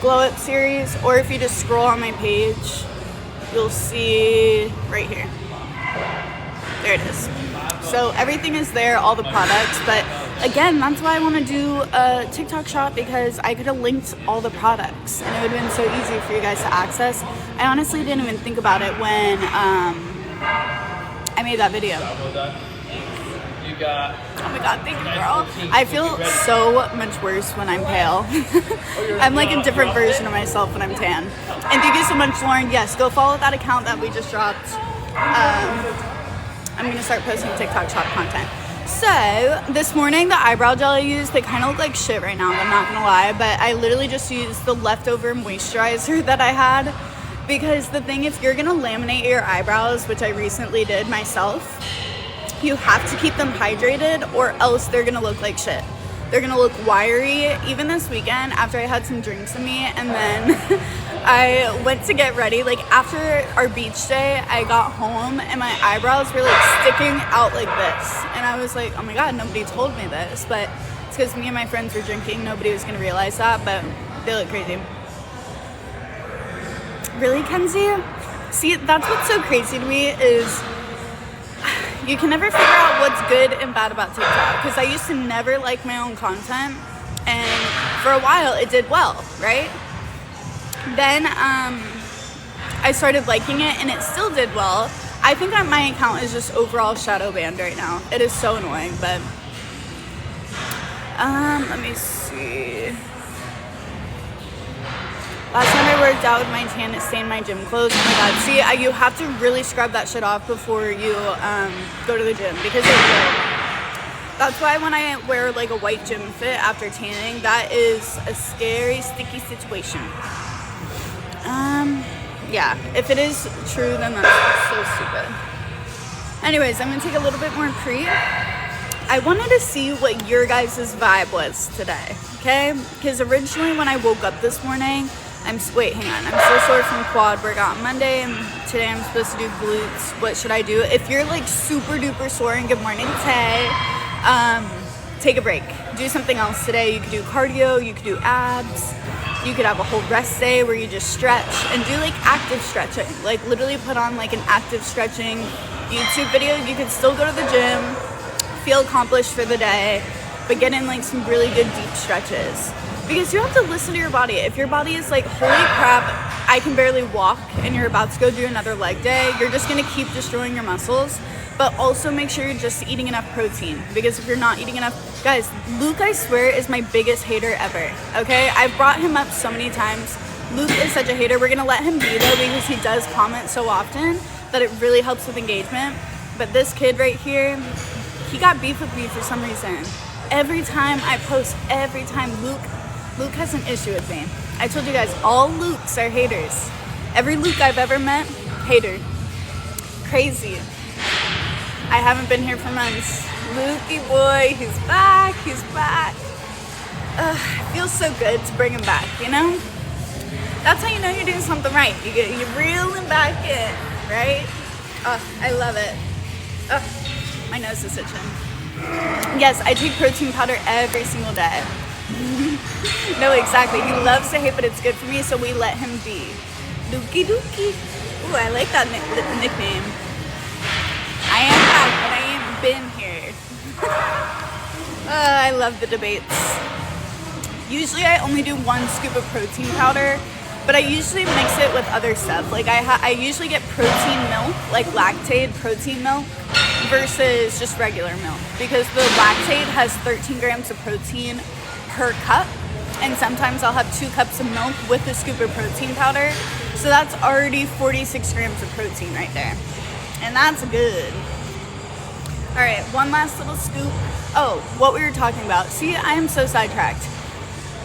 glow up series, or if you just scroll on my page, you'll see right here. There it is. So everything is there, all the products, but again, that's why I want to do a TikTok shop, because I could have linked all the products and it would have been so easy for you guys to access. I honestly didn't even think about it when I made that video. Oh my god, thank you, girl. I feel so much worse when I'm pale. I'm like a different version of myself when I'm tan. And thank you so much, Lauren. Yes, go follow that account that we just dropped. I'm gonna start posting TikTok shop content. So this morning, the eyebrow gel I used, they kind of look like shit right now, I'm not gonna lie, but I literally just used the leftover moisturizer that I had, because the thing, if you're gonna laminate your eyebrows, which I recently did myself, you have to keep them hydrated or else they're gonna look like shit. They're gonna look wiry. Even this weekend, after I had some drinks in me, and then I went to get ready, like after our beach day, I got home and my eyebrows were like sticking out like this. And I was like, oh my god, nobody told me this, but it's because me and my friends were drinking. Nobody was gonna realize that, but they look crazy. Really, Kenzie? See, that's what's so crazy to me is you can never figure out what's good and bad about TikTok, because I used to never like my own content, and for a while it did well, right? Then I started liking it and it still did well. I think that my account is just overall shadow banned right now. It is so annoying, but let me see. Last time I worked out with my tan, it stained my gym clothes. Oh my god. See, you have to really scrub that shit off before you go to the gym, because it will. That's why when I wear like a white gym fit after tanning, that is a scary, sticky situation. Yeah, if it is true, then that's so stupid. Anyways, I'm gonna take a little bit more pre. I wanted to see what your guys' vibe was today, okay? Because originally when I woke up this morning, wait, hang on. I'm so sore from quad workout on Monday, and today I'm supposed to do glutes. What should I do? If you're like super duper sore, and good morning, Tay, take a break. Do something else today. You could do cardio, you could do abs, you could have a whole rest day where you just stretch and do like active stretching. Like literally put on like an active stretching YouTube video. You could still go to the gym, feel accomplished for the day, but get in like some really good deep stretches. Because you have to listen to your body. If your body is like, holy crap, I can barely walk, and you're about to go do another leg day, you're just gonna keep destroying your muscles. But also make sure you're just eating enough protein, because if you're not eating enough, guys, Luke, I swear, is my biggest hater ever, okay? I've brought him up so many times. Luke is such a hater. We're gonna let him be though, because he does comment so often that it really helps with engagement. But this kid right here, he got beef with me for some reason. Every time I post, every time Luke has an issue with me. I told you guys, all Lukes are haters. Every Luke I've ever met, hater. Crazy. I haven't been here for months. Lukey boy, he's back, he's back. It feels so good to bring him back, you know? That's how you know you're doing something right. You reel him back in, right? I love it. My nose is itching. Yes, I take protein powder every single day. No, exactly. He loves to hate, but it's good for me, so we let him be. Dookie Dookie. Ooh, I like that nickname. I am back, but I ain't been here. I love the debates. Usually I only do 1 scoop of protein powder, but I usually mix it with other stuff. Like I usually get protein milk, like Lactaid protein milk, versus just regular milk, because the Lactaid has 13 grams of protein per cup, and sometimes I'll have 2 cups of milk with a scoop of protein powder, so that's already 46 grams of protein right there, and that's good. All right, one last little scoop. Oh, what we were talking about. See, I am so sidetracked.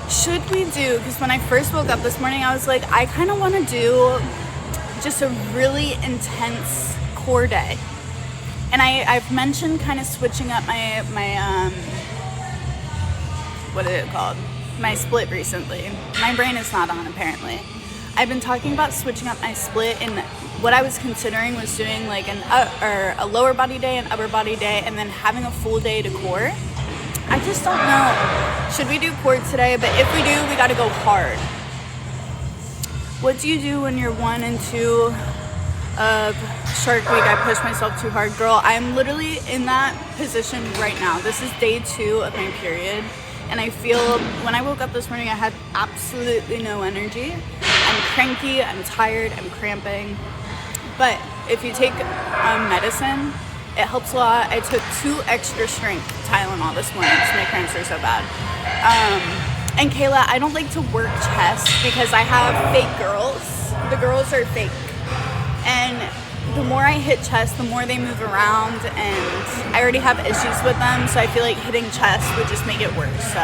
Should we do, because when I first woke up this morning, I was like, I kind of want to do just a really intense core day, and I've mentioned kind of switching up my what is it called? My split recently. My brain is not on, apparently. I've been talking about switching up my split, and what I was considering was doing like a lower body day, an upper body day, and then having a full day to core. I just don't know. Should we do core today? But if we do, we gotta go hard. What do you do when you're 1 and 2 of Shark Week? I pushed myself too hard. Girl, I'm literally in that position right now. This is day 2 of my period, and I feel when I woke up this morning I had absolutely no energy. I'm cranky, I'm tired, I'm cramping. But if you take medicine, it helps a lot. I took 2 extra strength Tylenol this morning because my cramps are so bad. And Kayla, I don't like to work chest because I have fake girls. The girls are fake. And the more I hit chest, the more they move around, and I already have issues with them, so I feel like hitting chest would just make it worse. So,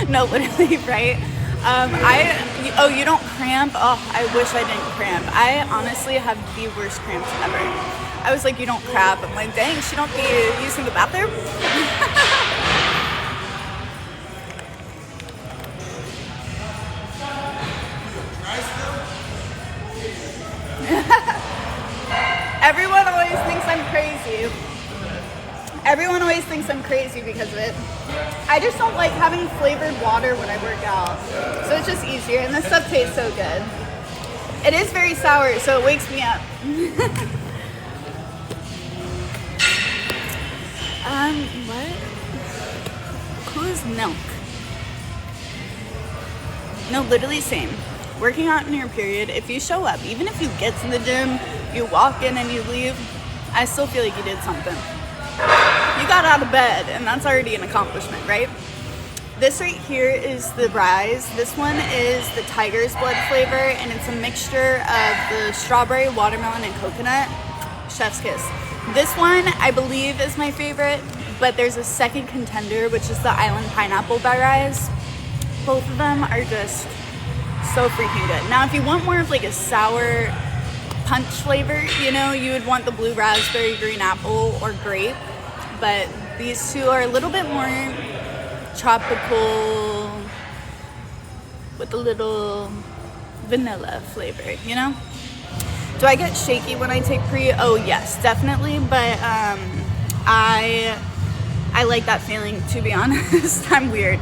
no, literally, right? You don't cramp? Oh, I wish I didn't cramp. I honestly have the worst cramps ever. I was like, you don't cramp. I'm like, dang, she don't be using the bathroom? Everyone always thinks I'm crazy. Everyone always thinks I'm crazy because of it. I just don't like having flavored water when I work out. So it's just easier, and this stuff tastes so good. It is very sour, so it wakes me up. What? Who is milk? No, literally same. Working out in your period, if you show up, even if you get to the gym, you walk in and you leave, I still feel like you did something. You got out of bed, and that's already an accomplishment, right? This right here is the Rise. This one is the Tiger's Blood flavor, and it's a mixture of the strawberry, watermelon, and coconut. Chef's kiss. This one, I believe, is my favorite, but there's a second contender, which is the Island Pineapple by Rise. Both of them are just so freaking good. Now, if you want more of like a sour punch flavor, you know, you would want the blue raspberry, green apple, or grape. But these two are a little bit more tropical with a little vanilla flavor, you know? Do I get shaky when I take pre? Oh yes, definitely. But I like that feeling, to be honest. I'm weird.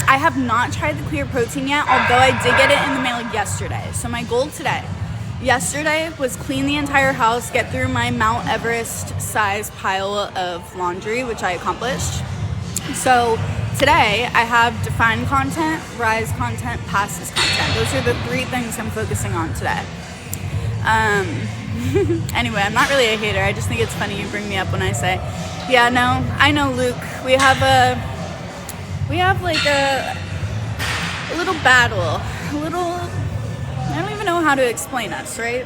I have not tried the clear protein yet, although I did get it in the mail yesterday. So my goal yesterday was clean the entire house, get through my Mount Everest size pile of laundry, which I accomplished. So today I have define content, rise content, passes content. Those are the 3 things I'm focusing on today. Anyway, I'm not really a hater. I just think it's funny you bring me up when I say, yeah, no, I know, Luke. We have like a little battle, I don't even know how to explain us, right?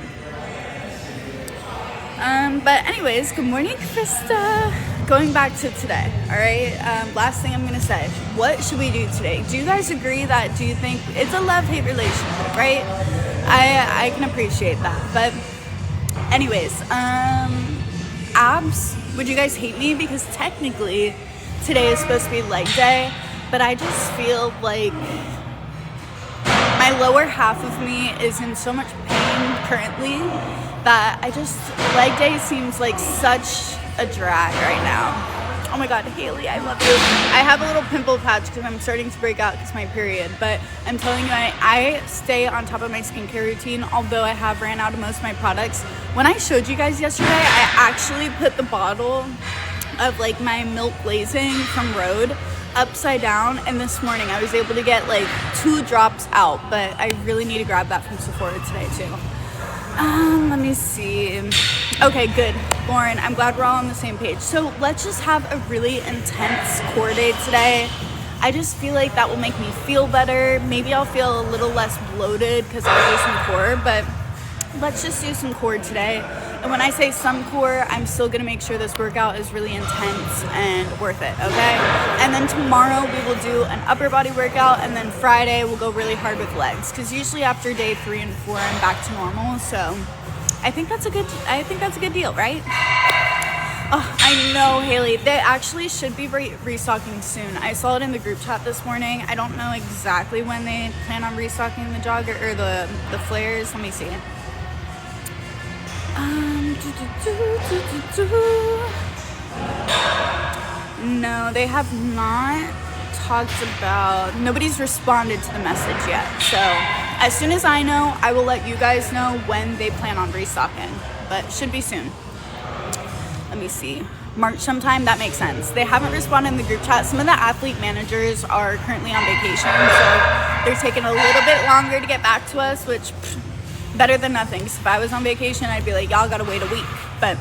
But anyways, good morning, Krista. Going back to today, all right? Last thing I'm gonna say, what should we do today? Do you guys agree that, do you think it's a love-hate relationship, right? I can appreciate that, but anyways, abs, would you guys hate me? Because technically, today is supposed to be leg day, but I just feel like my lower half of me is in so much pain currently that leg day seems like such a drag right now. Oh my God, Haley, I love you. I have a little pimple patch because I'm starting to break out because of my period, but I'm telling you, I stay on top of my skincare routine, although I have ran out of most of my products. When I showed you guys yesterday, I actually put the bottle of like my milk glazing from Rhode upside down, and this morning I was able to get like 2 drops out, but I really need to grab that from Sephora today too. Let me see. Okay, good. Lauren, I'm glad we're all on the same page. So let's just have a really intense core day today. I just feel like that will make me feel better. Maybe I'll feel a little less bloated because I'll do some core, but let's just do some core today. And when I say some core, I'm still gonna make sure this workout is really intense and worth it, okay? And then tomorrow we will do an upper body workout, and then Friday we'll go really hard with legs, because usually after day 3 and 4 I'm back to normal. So I think that's a good deal, right? Oh, I know, Haley. They actually should be restocking soon. I saw it in the group chat this morning. I don't know exactly when they plan on restocking the jogger or the flares. Let me see. No, they have not talked about, nobody's responded to the message yet. So as soon as I know, I will let you guys know when they plan on restocking, but it should be soon. Let me see. March sometime, that makes sense. They haven't responded in the group chat. Some of the athlete managers are currently on vacation, so they're taking a little bit longer to get back to us, which better than nothing. Because if I was on vacation, I'd be like, y'all gotta wait a week. But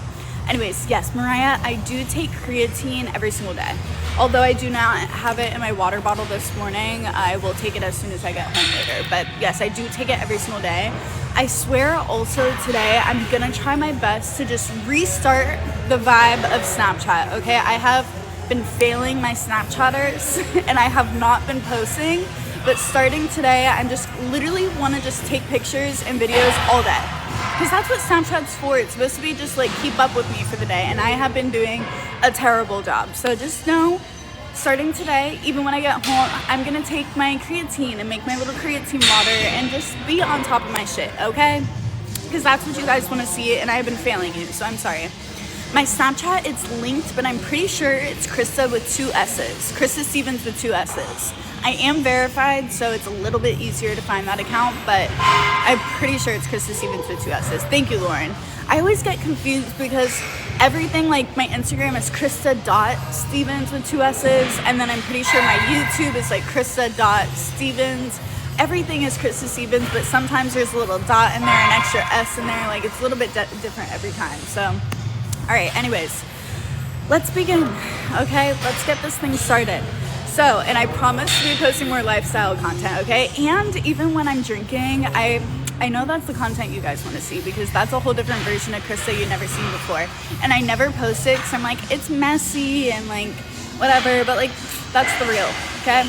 anyways, yes, Mariah, I do take creatine every single day. Although I do not have it in my water bottle this morning, I will take it as soon as I get home later. But yes, I do take it every single day. I swear also today, I'm gonna try my best to just restart the vibe of Snapchat, okay? I have been failing my Snapchatters and I have not been posting, but starting today, I'm just literally wanna just take pictures and videos all day. Because that's what Snapchat's for. It's supposed to be just like keep up with me for the day, and I have been doing a terrible job. So just know, starting today, even when I get home, I'm gonna take my creatine and make my little creatine water and just be on top of my shit, okay? Because that's what you guys wanna see, and I've been failing you, so I'm sorry. My Snapchat, it's linked, but I'm pretty sure it's Krista with 2 S's. Krista Stevens with 2 S's. I am verified, so it's a little bit easier to find that account, but I'm pretty sure it's Krista Stevens with 2 S's. Thank you, Lauren. I always get confused because everything, like my Instagram is krista.stevens with 2 S's, and then I'm pretty sure my YouTube is like krista.stevens. Everything is Krista Stevens, but sometimes there's a little dot in there, an extra S in there. Like, it's a little bit different every time. So, all right, anyways, let's begin, okay? Let's get this thing started. So, and I promise to be posting more lifestyle content, okay? And even when I'm drinking, I know that's the content you guys want to see, because that's a whole different version of Krista you've never seen before. And I never post it because I'm like, it's messy and like, whatever, but like, that's the real, okay?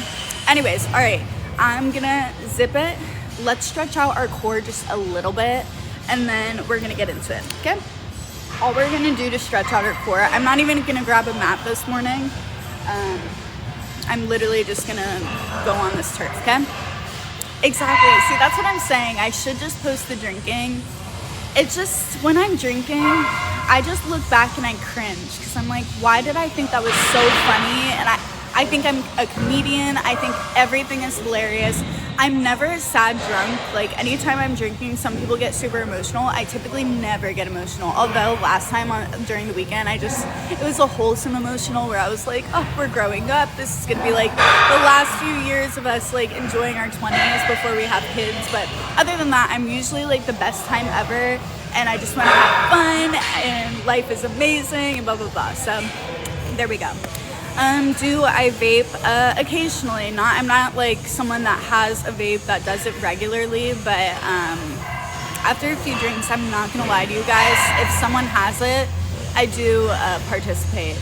Anyways, all right, I'm gonna zip it. Let's stretch out our core just a little bit, and then we're gonna get into it, okay? All we're gonna do to stretch out our core, I'm not even gonna grab a mat this morning. I'm literally just gonna go on this turf, okay? Exactly, see, that's what I'm saying. I should just post the drinking. It's just, when I'm drinking, I just look back and I cringe, because I'm like, why did I think that was so funny? And I think I'm a comedian. I think everything is hilarious. I'm never sad drunk. Like, anytime I'm drinking, some people get super emotional. I typically never get emotional. Although last time during the weekend, it was a wholesome emotional where I was like, oh, we're growing up. This is gonna be like the last few years of us like enjoying our 20s before we have kids. But other than that, I'm usually like the best time ever. And I just want to have fun and life is amazing and blah, blah, blah. So there we go. Do I vape? Occasionally. I'm not like someone that has a vape that does it regularly, but after a few drinks, I'm not gonna lie to you guys, if someone has it, I do participate.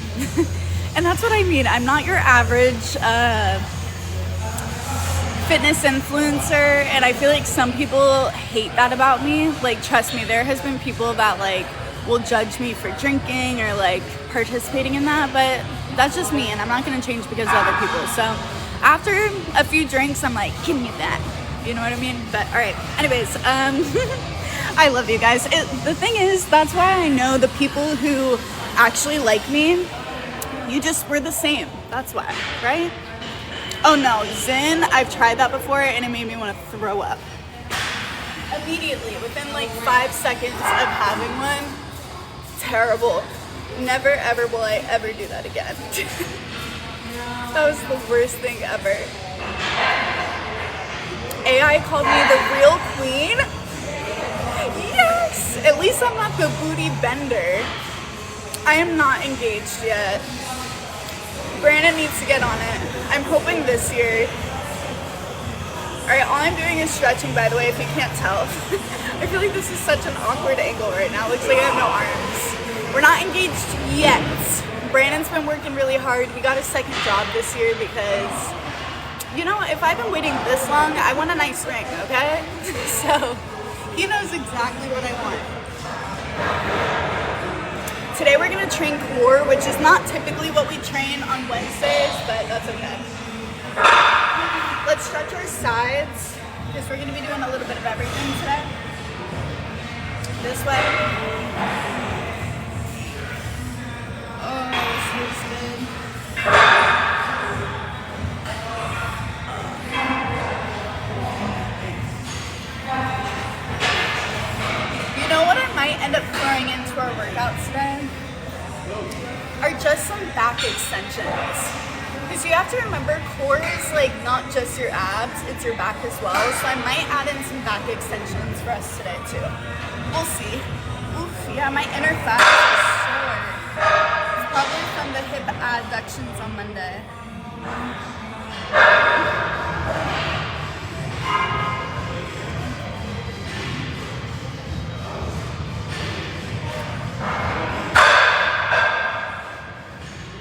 And that's what I mean. I'm not your average fitness influencer, and I feel like some people hate that about me. Like, trust me, there has been people that like will judge me for drinking or like participating in that, but that's just me, and I'm not gonna change because of other people. So after a few drinks, I'm like, give me that, you know what I mean? But all right, anyways, I love you guys. The thing is, that's why I know the people who actually like me, we're the same. That's why, right? Oh no, Zen, I've tried that before and it made me want to throw up. Immediately, within like 5 seconds of having one. Terrible. Never ever will I ever do that again. That was the worst thing ever. AI called me the real queen. Yes! At least I'm not the booty bender. I am not engaged yet. Brandon needs to get on it. I'm hoping this year. Alright, all I'm doing is stretching, by the way, if you can't tell. I feel like this is such an awkward angle right now. Looks like I have no arms. We're not engaged yet. Brandon's been working really hard. He got a second job this year because, you know, if I've been waiting this long, I want a nice ring, okay? So, he knows exactly what I want. Today we're gonna train core, which is not typically what we train on Wednesdays, but that's okay. Let's stretch our sides, because we're gonna be doing a little bit of everything today. This way. Oh, this feels good. extensions. Because you have to remember, core is like not just your abs, it's your back as well. So I might add in some back extensions for us today too. We'll see. Oof, yeah, my inner thigh is sore. It's probably from the hip adductions on Monday.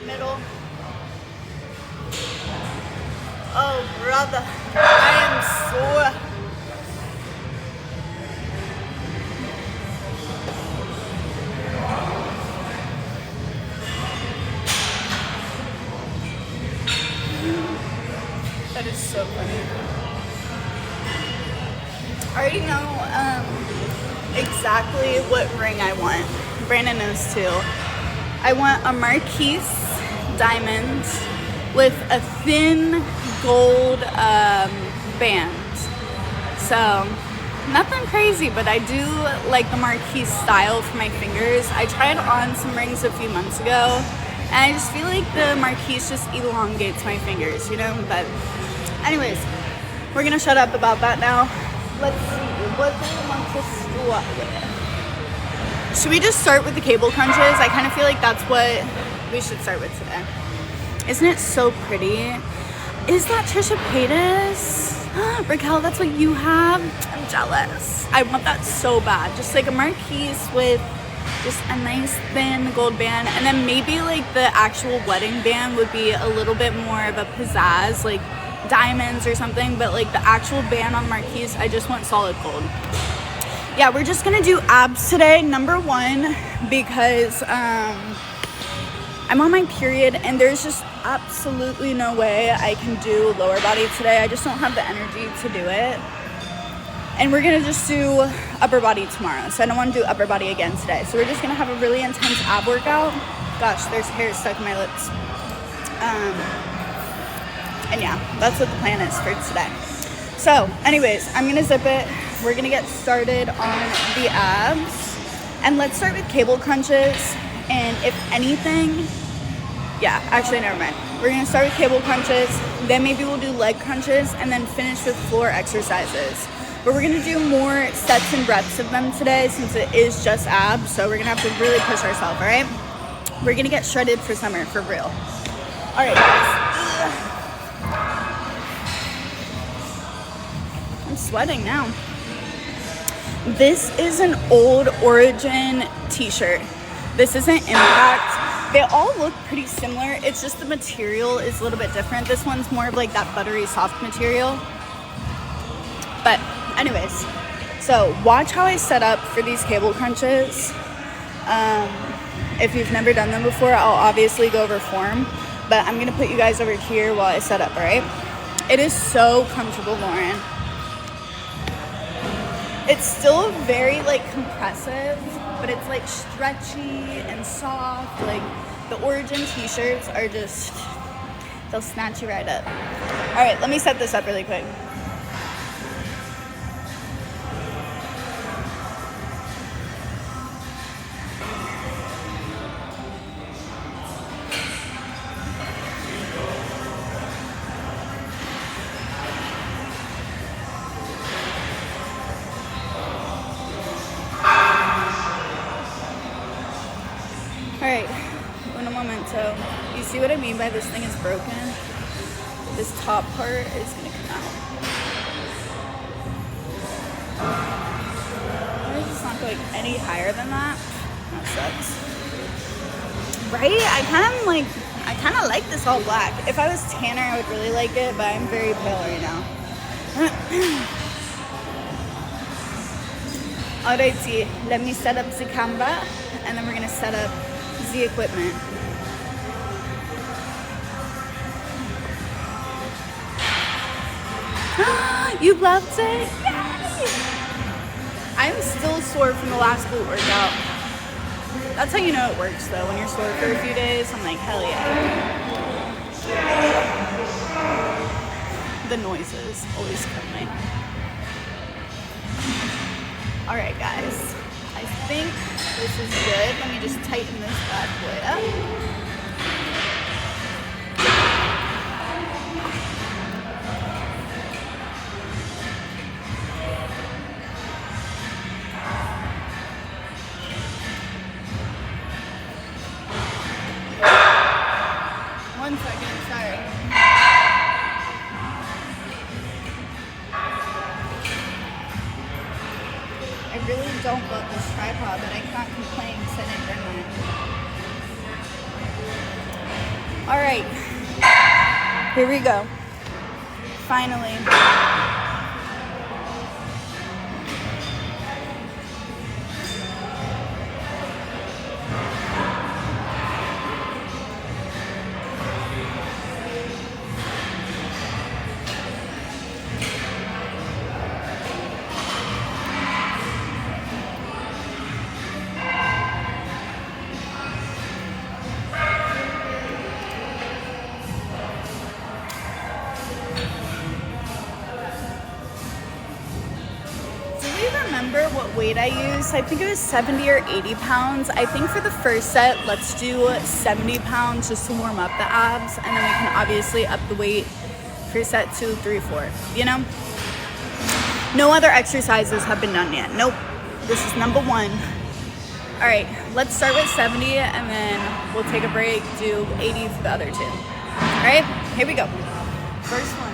Middle. Oh, brother, I am sore. That is so funny. I already know exactly what ring I want. Brandon knows too. I want a Marquise diamond with a thin gold band. So nothing crazy, but I do like the Marquise style for my fingers. I tried on some rings a few months ago, and I just feel like the Marquise just elongates my fingers, you know? But anyways, we're gonna shut up about that now. Let's see, what do we want to start with? Should we just start with the cable crunches? I kind of feel like that's what we should start with today. Isn't it so pretty? Is that Trisha Paytas? Raquel, that's what you have? I'm jealous. I want that so bad. Just like a Marquise with just a nice thin gold band, and then maybe like the actual wedding band would be a little bit more of a pizzazz, like diamonds or something, but like the actual band on Marquise, I just want solid gold. Yeah, we're just gonna do abs today, number one, because I'm on my period and there's just absolutely no way I can do lower body today. I just don't have the energy to do it. And we're gonna just do upper body tomorrow. So I don't wanna do upper body again today. So we're just gonna have a really intense ab workout. Gosh, there's hair stuck in my lips. And yeah, that's what the plan is for today. So anyways, I'm gonna zip it. We're gonna get started on the abs. And let's start with cable crunches. And if anything, yeah, actually never mind. We're gonna start with cable crunches, then maybe we'll do leg crunches, and then finish with floor exercises. But we're gonna do more sets and reps of them today since it is just abs, so we're gonna have to really push ourselves, all right? We're gonna get shredded for summer, for real. All right, guys. I'm sweating now. This is an old Origin t-shirt. This isn't Impact. They all look pretty similar. It's just the material is a little bit different. This one's more of like that buttery soft material. But anyways, so watch how I set up for these cable crunches. If you've never done them before, I'll obviously go over form, but I'm gonna put you guys over here while I set up, all right? It is so comfortable, Lauren. It's still very like compressive, but it's like stretchy and soft. Like the Origin t-shirts are just, they'll snatch you right up. All right, let me set this up really quick. Alright, un momento. You see what I mean by this thing is broken? This top part is gonna come out. Why is this not going any higher than that? That sucks. Right? I kind of like this all black. If I was tanner, I would really like it, but I'm very pale right now. Alrighty, let me set up the camera, and then we're gonna set up the equipment. You loved it? Yay! I'm still sore from the last glute workout. That's how you know it works though, when you're sore for a few days. I'm like, hell yeah. The noises always kill me. Alright guys, I think this is good. Let me just tighten this bad boy up. don't love this tripod, but I can't complain because I didn't bring mine. All right, here we go. Finally. Remember what weight I used? I think it was 70 or 80 pounds. I think for the first set, let's do 70 pounds just to warm up the abs, and then we can obviously up the weight for set 2, 3, 4, you know? No other exercises have been done yet. Nope, this is number 1. All right, let's start with 70 and then we'll take a break, do 80 for the other 2. All right, here we go. First one.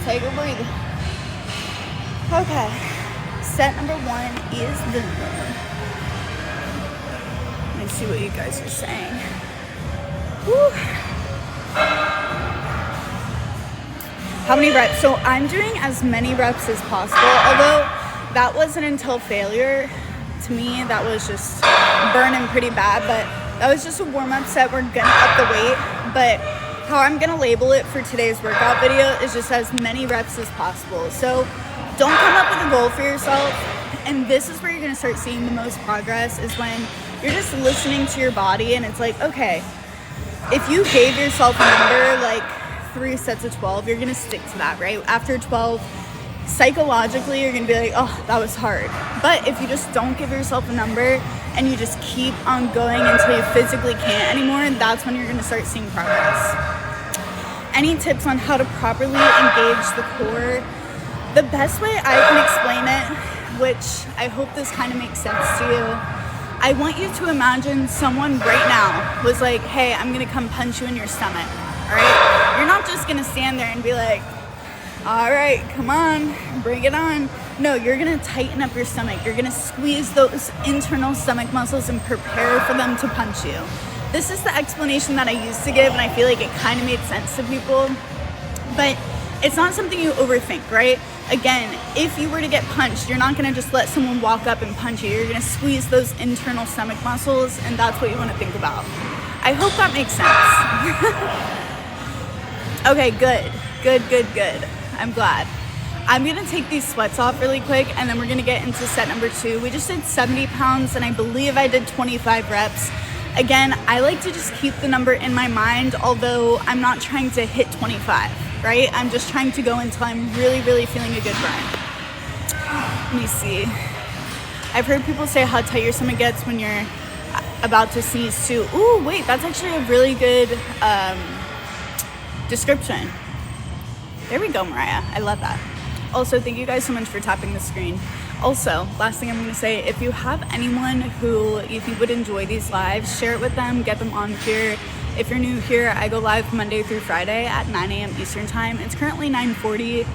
Take a breather. Okay, set number 1 is done. Let me see what you guys are saying. Woo. How many reps? So I'm doing as many reps as possible, although that wasn't until failure. To me, that was just burning pretty bad, but that was just a warm-up set. We're gonna up the weight, but how I'm gonna label it for today's workout video is just as many reps as possible. So don't come up with a goal for yourself, and this is where you're gonna start seeing the most progress, is when you're just listening to your body and it's like, okay, if you gave yourself a number like 3 sets of 12, you're gonna stick to that, right? After 12, psychologically you're gonna be like, oh, that was hard. But if you just don't give yourself a number and you just keep on going until you physically can't anymore, that's when you're gonna start seeing progress. Any tips on how to properly engage the core? The best way I can explain it, which I hope this kind of makes sense to you, I want you to imagine someone right now was like, hey, I'm gonna come punch you in your stomach, all right? You're not just gonna stand there and be like, all right, come on, bring it on. No, you're gonna tighten up your stomach. You're gonna squeeze those internal stomach muscles and prepare for them to punch you. This is the explanation that I used to give, and I feel like it kind of made sense to people, but it's not something you overthink, right? Again, if you were to get punched, you're not gonna just let someone walk up and punch you. You're gonna squeeze those internal stomach muscles, and that's what you wanna think about. I hope that makes sense. Okay, good. I'm glad. I'm gonna take these sweats off really quick, and then we're gonna get into set number 2. We just did 70 pounds, and I believe I did 25 reps. Again, I like to just keep the number in my mind, although I'm not trying to hit 25, right? I'm just trying to go until I'm really, really feeling a good burn. Let me see. I've heard people say how tight your stomach gets when you're about to sneeze too. Ooh, wait, that's actually a really good description. There we go, Mariah. I love that. Also, thank you guys so much for tapping the screen. Also, last thing I'm going to say, if you have anyone who you think would enjoy these lives, share it with them, get them on here. If you're new here, I go live Monday through Friday at 9 a.m. Eastern time. It's currently 9:40.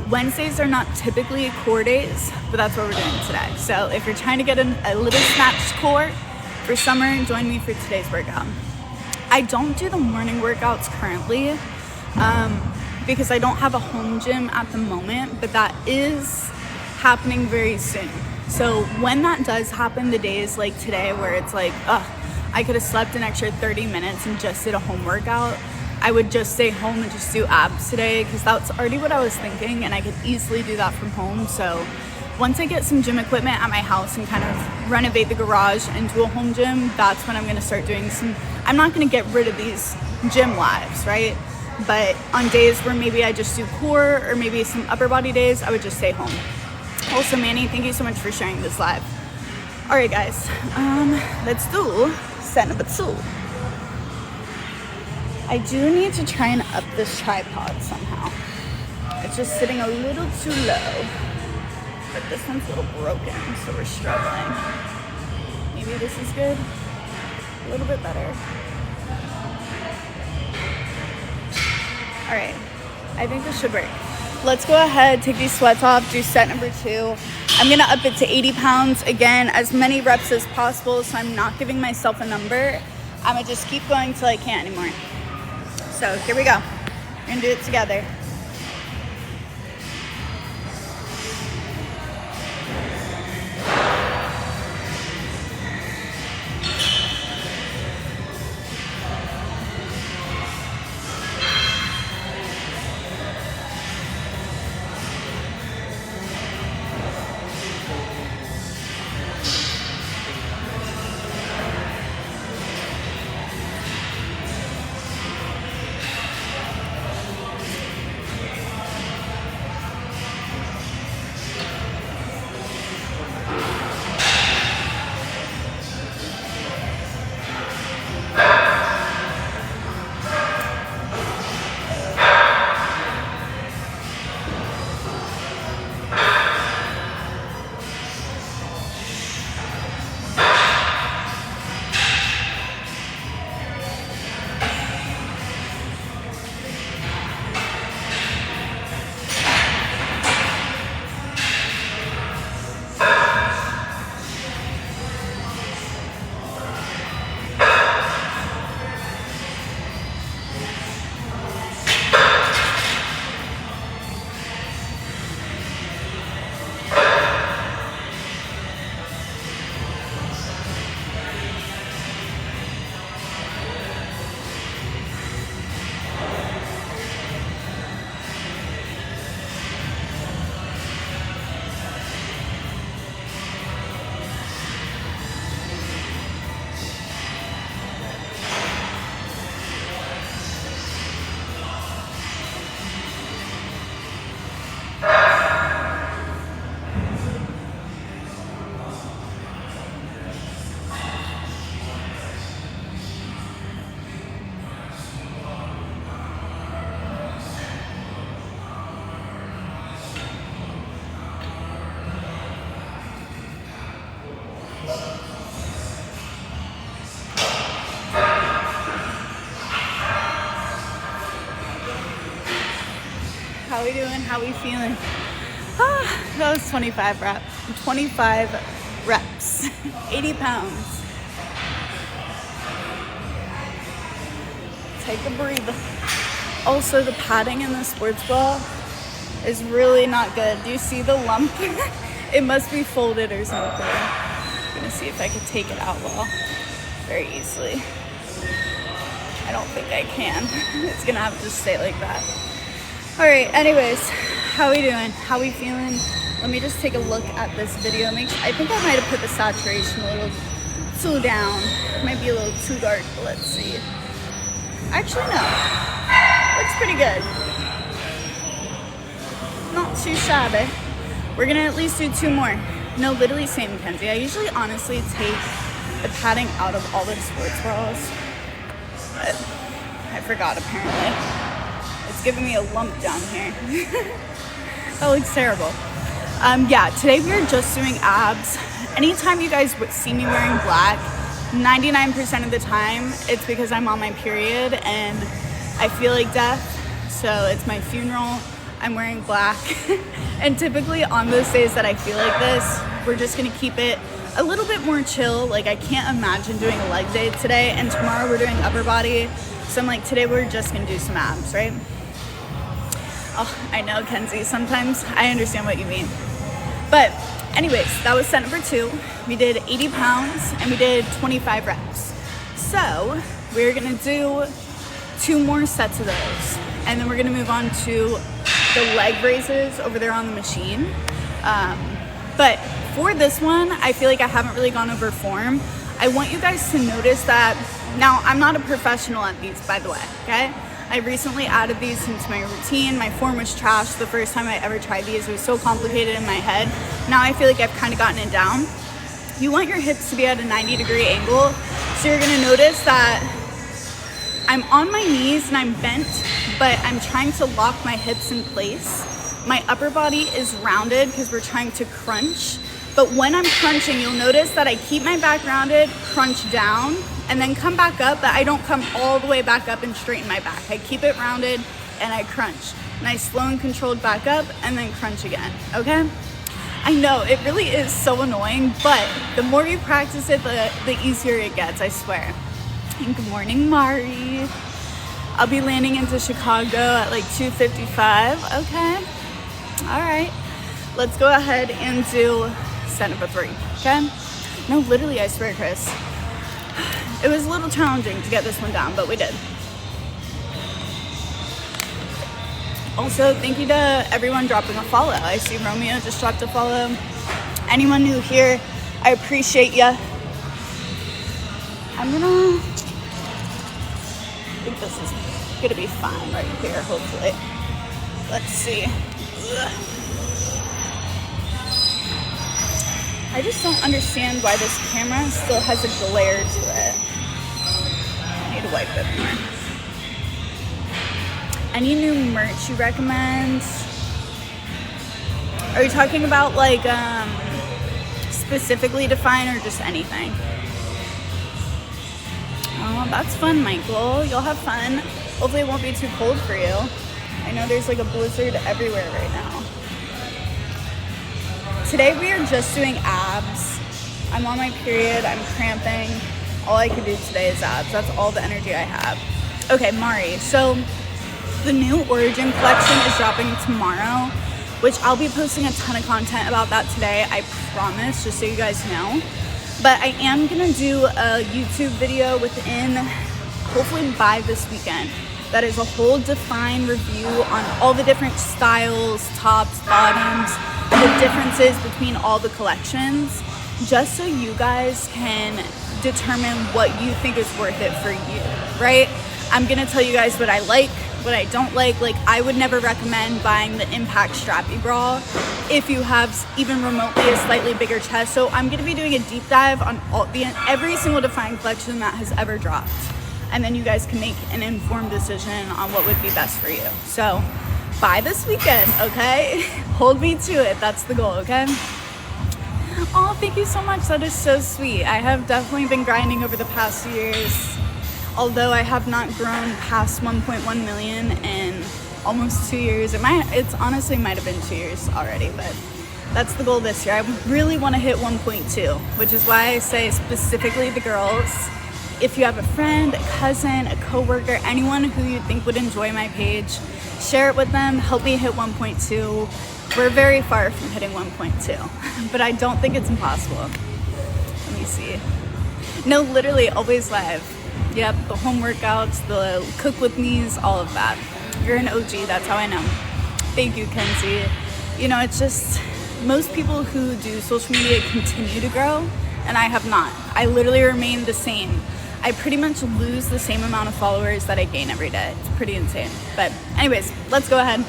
Wednesdays are not typically core days, but that's what we're doing today. So if you're trying to get a little snatched core for summer, join me for today's workout. I don't do the morning workouts currently because I don't have a home gym at the moment, but that is happening very soon. So when that does happen, the days like today where it's like, I could have slept an extra 30 minutes and just did a home workout, I would just stay home and just do abs today, because that's already what I was thinking, and I could easily do that from home. So once I get some gym equipment at my house and kind of renovate the garage into a home gym, that's when I'm going to start doing some, I'm not going to get rid of these gym lives, right? But on days where maybe I just do core or maybe some upper body days, I would just stay home. Also, Manny, thank you so much for sharing this live. All right, guys, let's do set number 2. I do need to try and up this tripod somehow. It's just sitting a little too low, but this one's a little broken, so we're struggling. Maybe this is good, a little bit better. All right, I think this should work. Let's go ahead, take these sweats off, do set number 2. I'm gonna up it to 80 pounds. Again, as many reps as possible, so I'm not giving myself a number. I'm gonna just keep going till I can't anymore. So here we go. We're gonna do it together. How we doing? How we feeling? That was 25 reps. 25 reps. 80 pounds. Take a breather. Also, the padding in the sports bra is really not good. Do you see the lump? It must be folded or something. I'm gonna see if I can take it out well, very easily. I don't think I can. It's gonna have to stay like that. All right, anyways, how we doing? How we feeling? Let me just take a look at this video. I think I might have put the saturation a little too down. It might be a little too dark, but let's see. Actually, no. Looks pretty good. Not too shabby. We're gonna at least do 2 more. No, literally same, Mackenzie. I usually honestly take the padding out of all the sports bras, but I forgot apparently. It's giving me a lump down here. That looks terrible. Yeah, today we are just doing abs. Anytime you guys see me wearing black, 99% of the time, it's because I'm on my period and I feel like death. So it's my funeral, I'm wearing black. And typically on those days that I feel like this, we're just gonna keep it a little bit more chill. Like I can't imagine doing a leg day today, and tomorrow we're doing upper body. So I'm like, today we're just gonna do some abs, right? Oh, I know, Kenzie, sometimes I understand what you mean. But anyways, that was set number 2. We did 80 pounds and we did 25 reps. So we're gonna do 2 more sets of those. And then we're gonna move on to the leg raises over there on the machine. But for this one, I feel like I haven't really gone over form. I want you guys to notice that, now I'm not a professional at these, by the way, okay? I recently added these into my routine. My form was trash the first time I ever tried these. It was so complicated in my head. Now I feel like I've kind of gotten it down. You want your hips to be at a 90-degree angle. So you're gonna notice that I'm on my knees and I'm bent, but I'm trying to lock my hips in place. My upper body is rounded because we're trying to crunch. But when I'm crunching, you'll notice that I keep my back rounded, crunch down, and then come back up, but I don't come all the way back up and straighten my back. I keep it rounded and I crunch. Nice, slow and controlled back up and then crunch again, okay? I know, it really is so annoying, but the more you practice it, the easier it gets, I swear. And good morning, Mari. I'll be landing into Chicago at like 2:55, okay? All right, let's go ahead and do set number 3, okay? No, literally, I swear, Chris. It was a little challenging to get this one down, but we did. Also, thank you to everyone dropping a follow. I see Romeo just dropped a follow. Anyone new here, I appreciate ya. I think this is gonna be fine right here, hopefully. Let's see. Ugh. I just don't understand why this camera still has a glare to it. I need to wipe it more. Any new merch you recommend? Are you talking about like specifically Define or just anything? Oh, that's fun, Michael. You'll have fun. Hopefully it won't be too cold for you. I know there's like a blizzard everywhere right now. Today we are just doing abs. I'm on my period, I'm cramping. All I can do today is abs. That's all the energy I have. Okay, Mari, so the new Origin collection is dropping tomorrow, which I'll be posting a ton of content about that today, I promise, just so you guys know. But I am gonna do a YouTube video within, hopefully by this weekend. That is a whole Define review on all the different styles, tops, bottoms, the differences between all the collections, just so you guys can determine what you think is worth it for you, right? I'm gonna tell you guys what I like, what I don't like. Like, I would never recommend buying the Impact Strappy Bra if you have even remotely a slightly bigger chest. So I'm gonna be doing a deep dive on every single Define collection that has ever dropped. And then you guys can make an informed decision on what would be best for you. So by this weekend, okay? Hold me to it, that's the goal, okay? Oh, thank you so much, that is so sweet. I have definitely been grinding over the past years, although I have not grown past 1.1 million in almost 2 years. It's honestly might have been 2 years already, but that's the goal this year. I really want to hit 1.2, which is why I say specifically the girls, if you have a friend, a cousin, a coworker, anyone who you think would enjoy my page, share it with them, help me hit 1.2. We're very far from hitting 1.2, but I don't think it's impossible. Let me see. No, literally always live. Yep, the home workouts, the cook with me's, all of that. You're an OG, that's how I know. Thank you, Kenzie. You know, it's just, most people who do social media continue to grow, and I have not. I literally remain the same. I pretty much lose the same amount of followers that I gain every day. It's pretty insane. But anyways, let's go ahead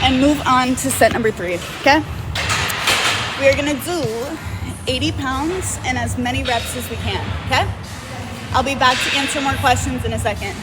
and move on to set number 3, okay? We are gonna do 80 pounds and as many reps as we can, okay? I'll be back to answer more questions in a second.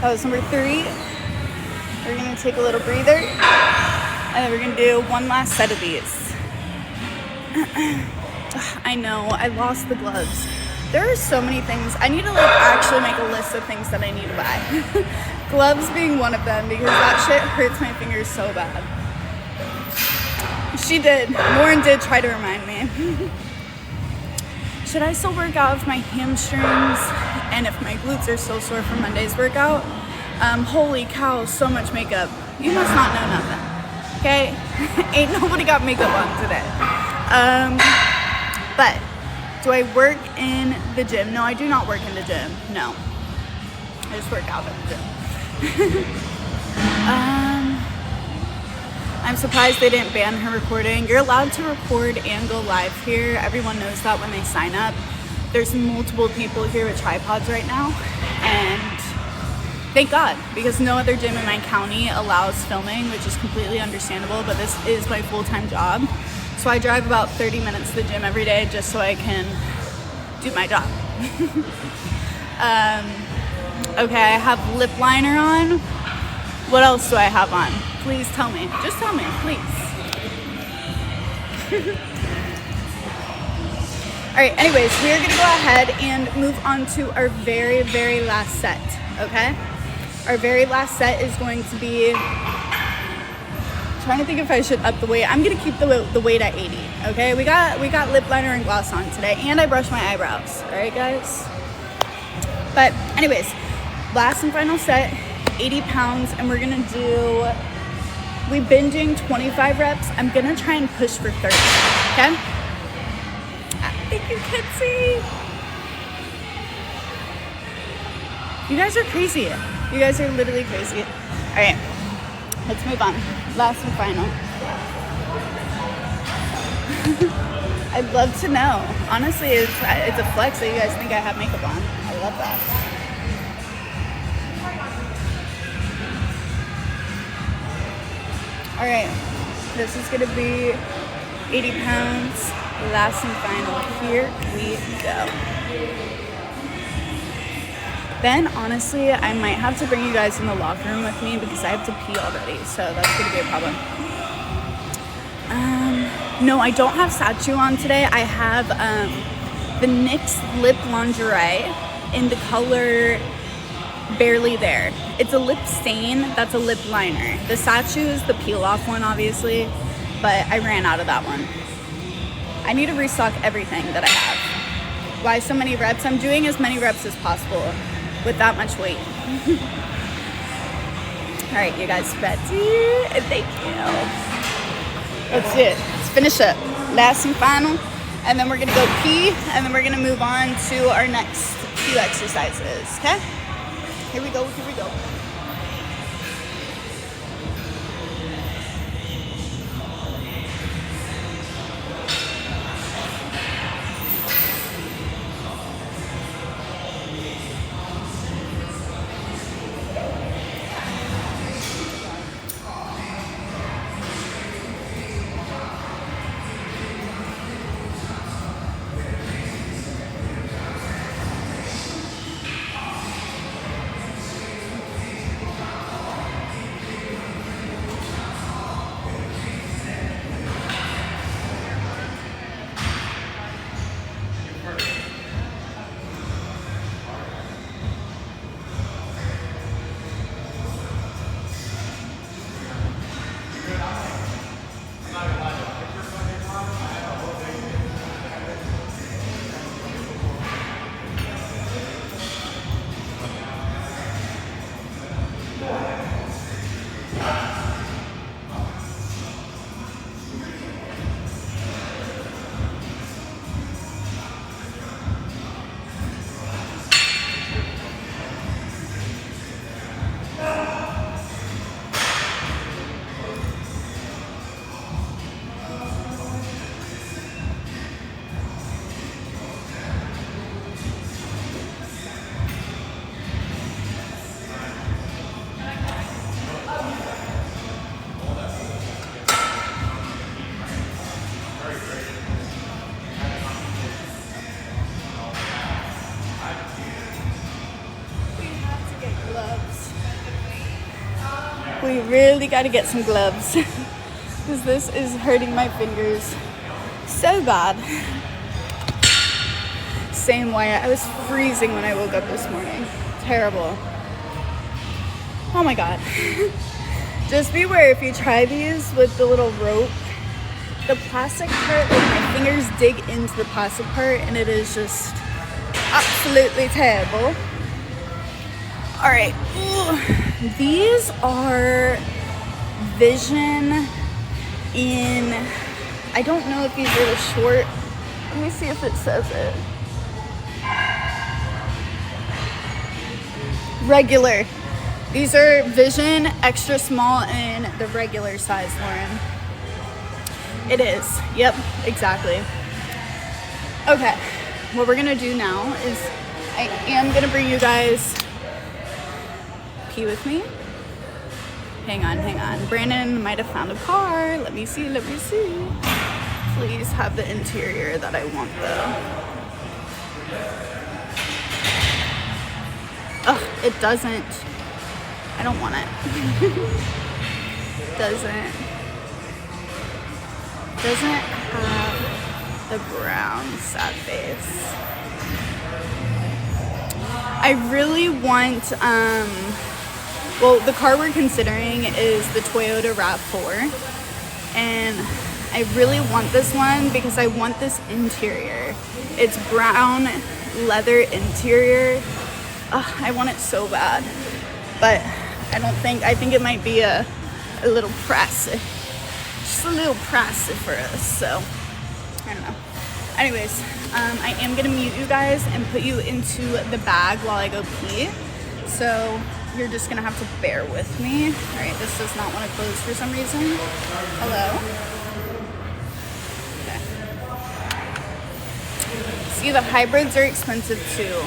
That was number 3. We're gonna take a little breather, and then we're gonna do one last set of these. I know, I lost the gloves. There are so many things. I need to actually make a list of things that I need to buy. Gloves being one of them, because that shit hurts my fingers so bad. She did. Lauren did try to remind me. Should I still work out if my hamstrings and if my glutes are still sore from Monday's workout? Holy cow, so much makeup. You must not know nothing, okay? Ain't nobody got makeup on today. But do I work in the gym? No, I do not work in the gym. No, I just work out at the gym. I'm surprised they didn't ban her recording. You're allowed to record and go live here. Everyone knows that when they sign up. There's multiple people here with tripods right now, and thank God, because no other gym in my county allows filming, which is completely understandable, but this is my full-time job. So I drive about 30 minutes to the gym every day just so I can do my job. Okay, I have lip liner on. What else do I have on? Please tell me. Just tell me, please. All right, anyways, we're gonna go ahead and move on to our very, very last set, okay? Our very last set is going to be, trying to think if I should up the weight. I'm gonna keep the weight at 80, okay? We got lip liner and gloss on today, and I brushed my eyebrows, all right, guys? But anyways, last and final set, 80 pounds, and we're gonna do, we've been doing 25 reps. I'm gonna try and push for 30, okay? Thank you, Kitsy. You guys are crazy. You guys are literally crazy. All right, let's move on. Last and final. I'd love to know. Honestly, it's a flex that you guys think I have makeup on. I love that. All right, this is gonna be 80 pounds. Last and final, here we go. Then honestly, I might have to bring you guys in the locker room with me because I have to pee already, so that's gonna be a problem. No, I don't have Satchu on today. I have the NYX lip lingerie in the color Barely There. It's a lip stain, that's a lip liner. The Satchu is the peel off one, obviously, but I ran out of that one. I need to restock everything that I have. Why so many reps? I'm doing as many reps as possible with that much weight. All right, you guys, Betsy, thank you. Let's do it. Let's finish up. Last and final, and then we're gonna go pee, and then we're gonna move on to our next few exercises, okay? Here we go, here we go. really got to get some gloves because this is hurting my fingers so bad. Same way. I was freezing when I woke up this morning. Terrible. Oh my god. Just beware if you try these with the little rope. The plastic part, like my fingers dig into the plastic part and it is just absolutely terrible. Alright. These are Vision in, I don't know if these are the short. Let me see if it says it. Regular. These are Vision extra small in the regular size, Lauren. It is. Yep, exactly. Okay, what we're gonna do now is I am gonna bring you guys, pee with me. Hang on. Brandon might have found a car. Let me see. Please have the interior that I want though. Ugh, it doesn't. I don't want it. Doesn't have the brown sad face. I really want, well, the car we're considering is the Toyota RAV4. And I really want this one because I want this interior. It's brown leather interior. I want it so bad. But I think it might be a little pricey. Just a little pricey for us, so I don't know. Anyways, I am gonna mute you guys and put you into the bag while I go pee. So you're just gonna have to bear with me. All right, this does not want to close for some reason. Hello? Okay. See, the hybrids are expensive too.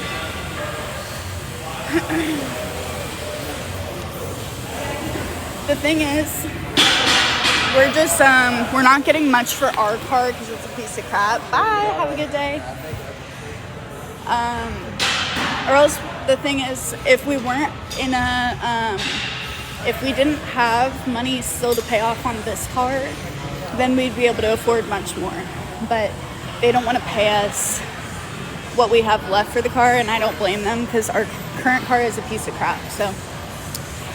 The thing is, we're not getting much for our car because it's a piece of crap. Bye, have a good day. Or else the thing is, if we weren't in if we didn't have money still to pay off on this car, then we'd be able to afford much more. But they don't want to pay us what we have left for the car, and I don't blame them because our current car is a piece of crap. So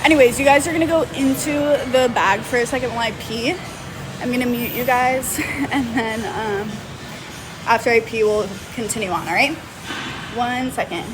anyways, you guys are gonna go into the bag for a second while I pee. I'm gonna mute you guys, and then after I pee, we'll continue on, all right? 1 second.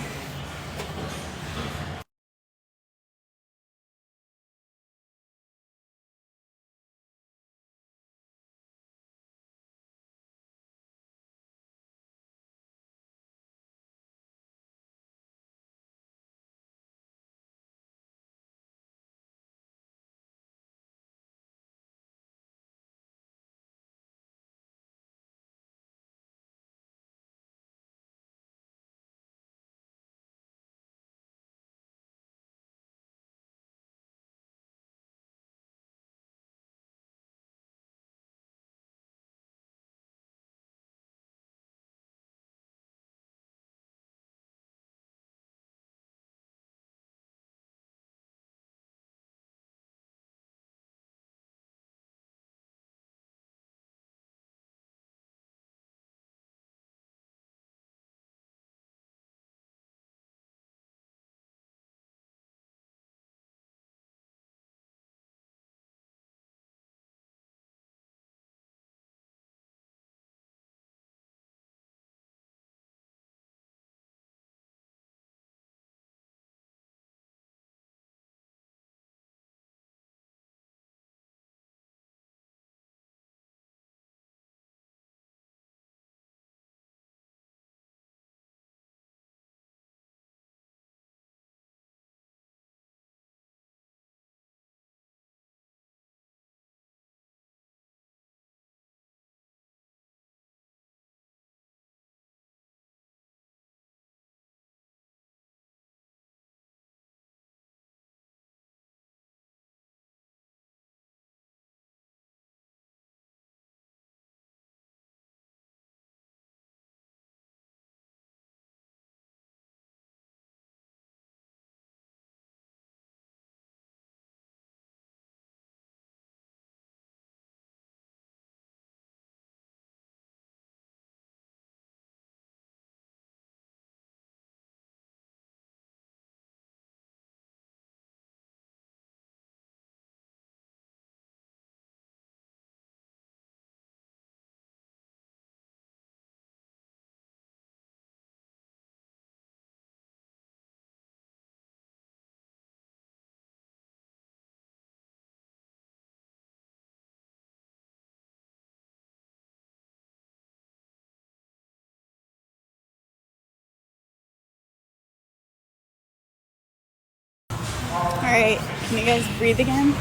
right, can you guys breathe again?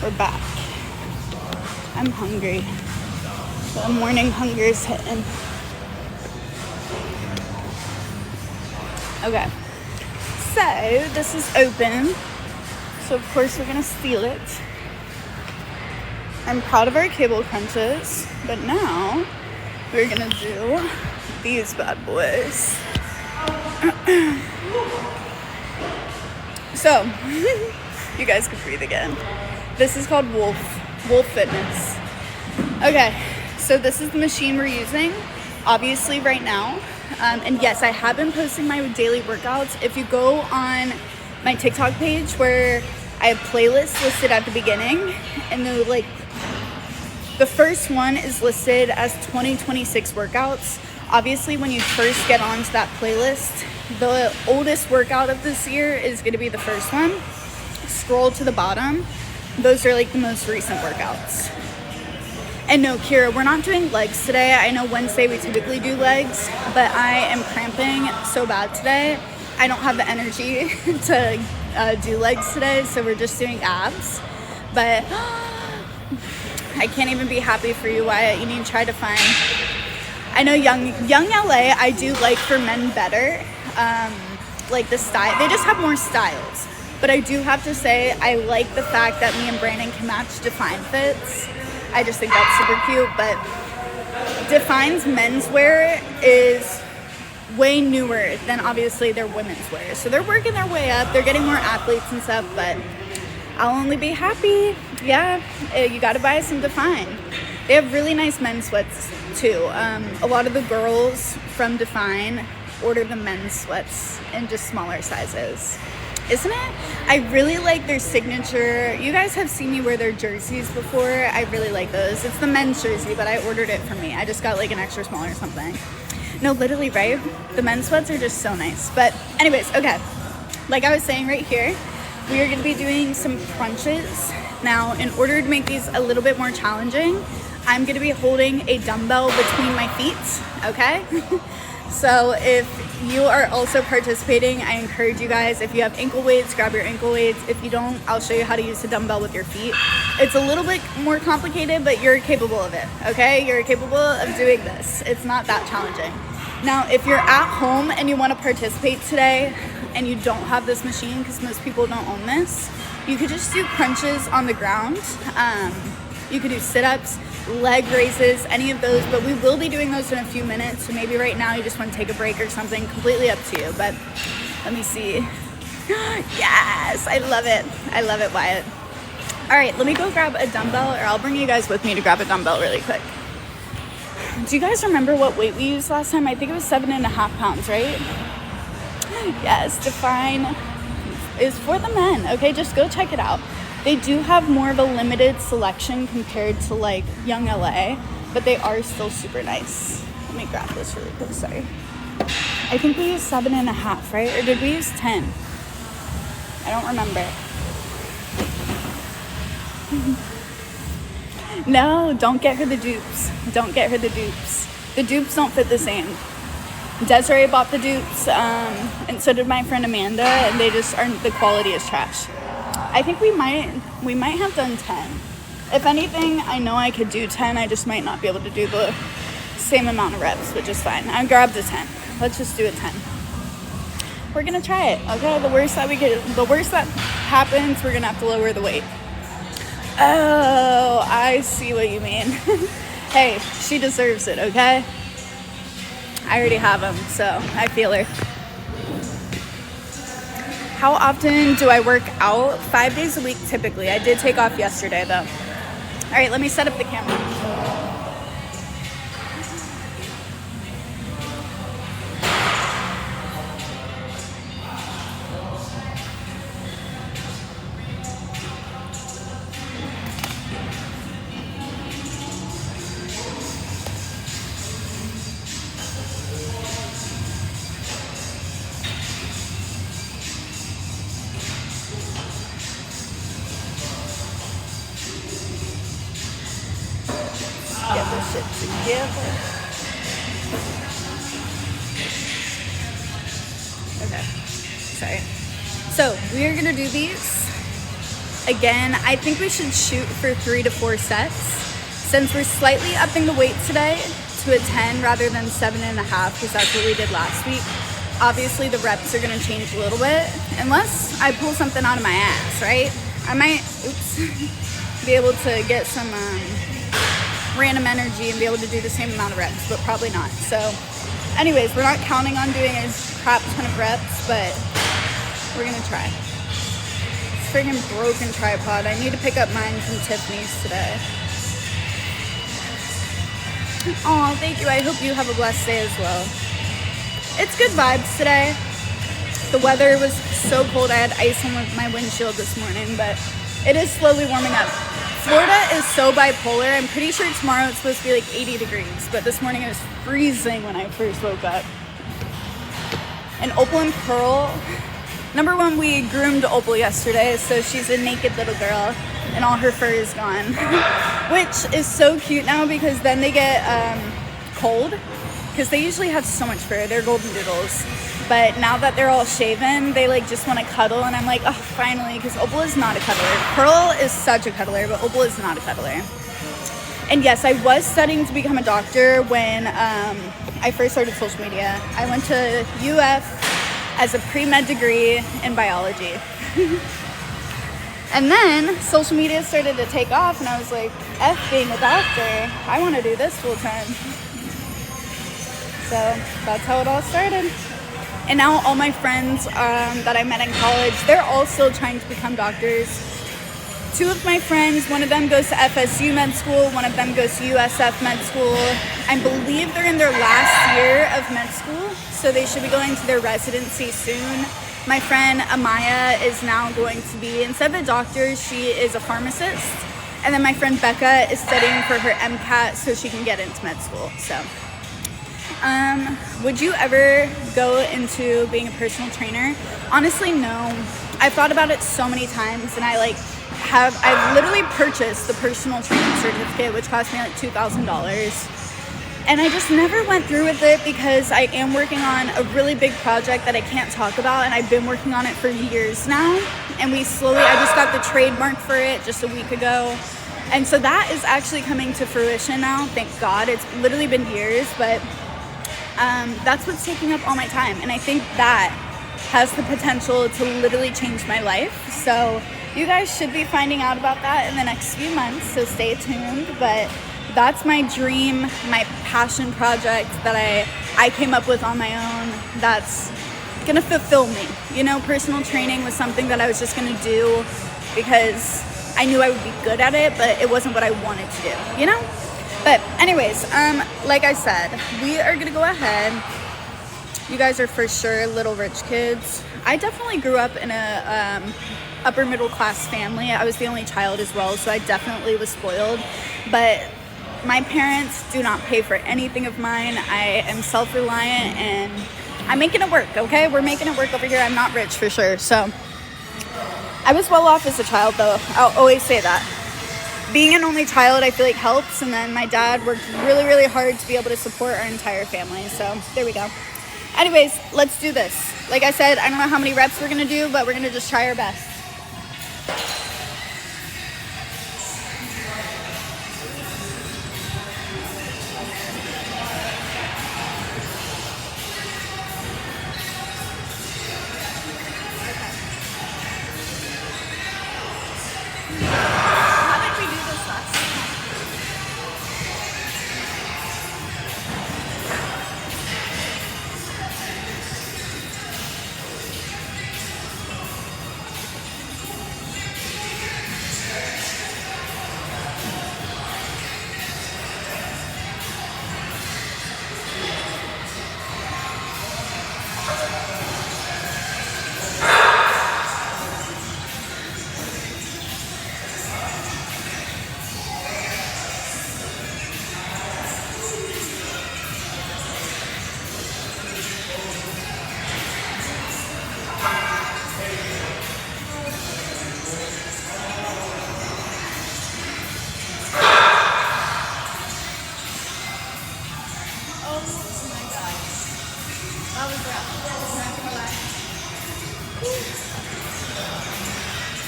We're back. I'm hungry. The morning hunger is hitting. Okay, so this is open. So of course we're gonna steal it. I'm proud of our cable crunches, but now we're gonna do these bad boys. So, you guys can breathe again. This is called Wolf Fitness. Okay, so this is the machine we're using, obviously right now. And yes, I have been posting my daily workouts. If you go on my TikTok page where I have playlists listed at the beginning, and the first one is listed as 2026 workouts. Obviously, when you first get onto that playlist, the oldest workout of this year is going to be the first one. Scroll to the bottom. Those are like the most recent workouts. And no, Kira, we're not doing legs today. I know Wednesday we typically do legs, but I am cramping so bad today. I don't have the energy to do legs today, so we're just doing abs. But I can't even be happy for you, Wyatt. You need to try to find... I know young LA, I do like for men better. Like the style, they just have more styles. But I do have to say, I like the fact that me and Brandon can match Define fits. I just think that's super cute. But Define's menswear is way newer than obviously their women's wear. So they're working their way up. They're getting more athletes and stuff, but I'll only be happy. Yeah, you gotta buy some Define. They have really nice men's sweats too. A lot of the girls from Define order the men's sweats in just smaller sizes. Isn't it? I really like their signature. You guys have seen me wear their jerseys before. I really like those. It's the men's jersey, but I ordered it for me. I just got like an extra small or something. No, literally, right? The men's sweats are just so nice. But anyways, okay. Like I was saying right here, we are going to be doing some crunches. Now, in order to make these a little bit more challenging, I'm going to be holding a dumbbell between my feet, okay? So if you are also participating, I encourage you guys, if you have ankle weights, grab your ankle weights. If you don't, I'll show you how to use a dumbbell with your feet. It's a little bit more complicated, but you're capable of it, okay? You're capable of doing this. It's not that challenging. Now, if you're at home and you want to participate today and you don't have this machine, because most people don't own this, you could just do crunches on the ground. You could do sit-ups, leg raises, any of those, but we will be doing those in a few minutes. So maybe right now you just want to take a break or something, completely up to you. But let me see. Yes, I love it. I love it, Wyatt. All right, let me go grab a dumbbell, or I'll bring you guys with me to grab a dumbbell really quick. Do you guys remember what weight we used last time? I think it was 7.5 pounds, right? Yes, Define is for the men. Okay, just go check it out. They do have more of a limited selection compared to like Young LA, but they are still super nice. Let me grab this really quick, sorry. I think we used 7.5, right? Or did we use 10? I don't remember. No, don't get her the dupes. Don't get her the dupes. The dupes don't fit the same. Desiree bought the dupes, and so did my friend Amanda, and they just aren't, the quality is trash. I think we might have done 10. If anything, I know I could do 10. I just might not be able to do the same amount of reps, which is fine. I grabbed a 10. Let's just do a 10. We're gonna try it, okay? The worst that happens, we're gonna have to lower the weight. Oh, I see what you mean. Hey, she deserves it, okay? I already have them, so I feel her. How often do I work out? 5 days a week, typically. I did take off yesterday, though. All right, let me set up the camera. Get this shit together. Okay, sorry. So we are gonna do these. Again, I think we should shoot for 3 to 4 sets. Since we're slightly upping the weight today to a 10 rather than 7.5, because that's what we did last week. Obviously the reps are gonna change a little bit, unless I pull something out of my ass, right? I might, be able to get some random energy and be able to do the same amount of reps, but probably not. So anyways, we're not counting on doing a crap ton of reps, but we're gonna try. This friggin' broken tripod. I need to pick up mine from Tiffany's today. Oh, thank you. I hope you have a blessed day as well. It's good vibes today. The weather was so cold. I had ice on my windshield this morning, but it is slowly warming up. Florida is so bipolar. I'm pretty sure tomorrow it's supposed to be like 80 degrees, but this morning it was freezing when I first woke up. And Opal and Pearl, number one, we groomed Opal yesterday, so she's a naked little girl and all her fur is gone, which is so cute now because then they get cold because they usually have so much fur. They're golden doodles. But now that they're all shaven, they like just want to cuddle, and I'm like, oh, finally, because Opal is not a cuddler. Pearl is such a cuddler, but Opal is not a cuddler. And yes, I was studying to become a doctor when I first started social media. I went to UF as a pre-med degree in biology. And then social media started to take off, and I was like, F being a doctor, I want to do this full time. So that's how it all started. And now all my friends that I met in college, they're all still trying to become doctors. 2 of my friends, one of them goes to FSU med school, one of them goes to USF med school. I believe they're in their last year of med school, so they should be going to their residency soon. My friend Amaya is now going to be, instead of a doctor, she is a pharmacist. And then my friend Becca is studying for her MCAT so she can get into med school, so. Would you ever go into being a personal trainer? Honestly, no. I've thought about it so many times, and I've literally purchased the personal training certificate, which cost me like $2,000. And I just never went through with it because I am working on a really big project that I can't talk about, and I've been working on it for years now. And I just got the trademark for it just a week ago. And so that is actually coming to fruition now, thank God. It's literally been years, but that's what's taking up all my time, and I think that has the potential to literally change my life. So you guys should be finding out about that in the next few months, so stay tuned. But that's my dream, my passion project that I came up with on my own. That's gonna fulfill me. You know, personal training was something that I was just gonna do because I knew I would be good at it, but it wasn't what I wanted to do, you know? But anyways, like I said, we are gonna go ahead. You guys are for sure little rich kids. I definitely grew up in a upper middle class family. I was the only child as well, so I definitely was spoiled. But my parents do not pay for anything of mine. I am self-reliant and I'm making it work, okay? We're making it work over here. I'm not rich for sure. So I was well off as a child though. I'll always say that. Being an only child, I feel like helps, and then my dad worked really, really hard to be able to support our entire family, so there we go. Anyways, let's do this. Like I said, I don't know how many reps we're gonna do, but we're gonna just try our best.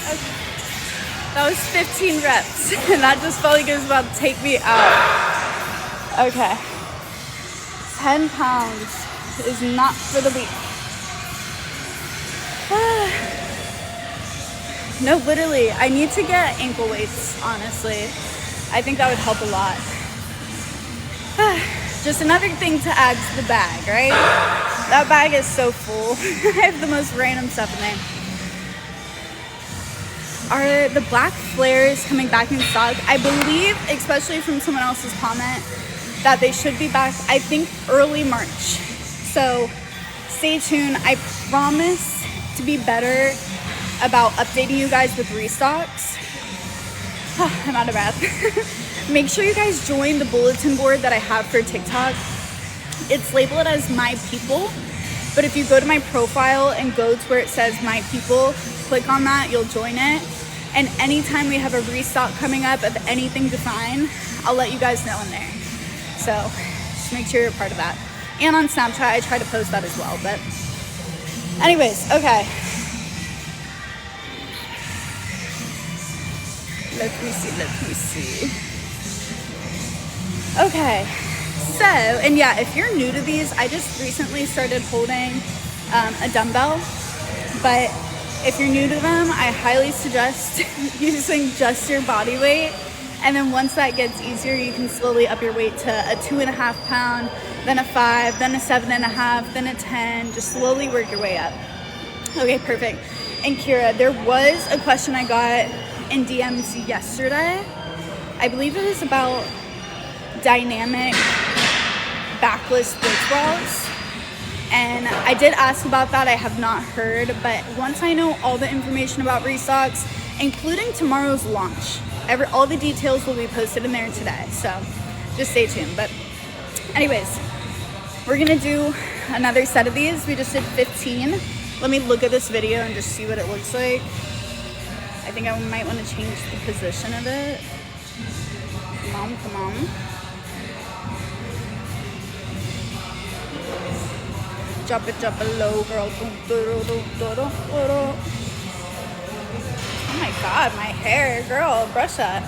Okay. That was 15 reps, and that just felt like it was about to take me out. Okay. 10 pounds is not for the weak. No, literally, I need to get ankle weights, honestly. I think that would help a lot. Just another thing to add to the bag, right? That bag is so full. I have the most random stuff in there. Are the black flares coming back in stock? I believe, especially from someone else's comment, that they should be back, I think, early March. So stay tuned. I promise to be better about updating you guys with restocks. I'm out of breath. Make sure you guys join the bulletin board that I have for TikTok. It's labeled as My People, but if you go to my profile and go to where it says My People, click on that, you'll join it. And anytime we have a restock coming up of anything Define, I'll let you guys know in there. So just make sure you're a part of that. And on Snapchat, I try to post that as well. But anyways, okay. Let me see. Okay, so, and yeah, if you're new to these, I just recently started holding a dumbbell, but if you're new to them, I highly suggest using just your body weight, and then once that gets easier, you can slowly up your weight to a 2.5 pound, then a 5, then a 7.5, then a 10, just slowly work your way up. Okay, perfect. And Kira, there was a question I got in DMs yesterday. I believe it was about dynamic backless sports bras, and I did ask about that. I have not heard, but once I know all the information about restocks, including tomorrow's launch, all the details will be posted in there today, so just stay tuned. But anyways, we're gonna do another set of these. We just did 15. Let me look at this video and just see what it looks like. I think I might want to change the position of it. Come on. Drop it low, girl. Oh my god, my hair, girl, brush that.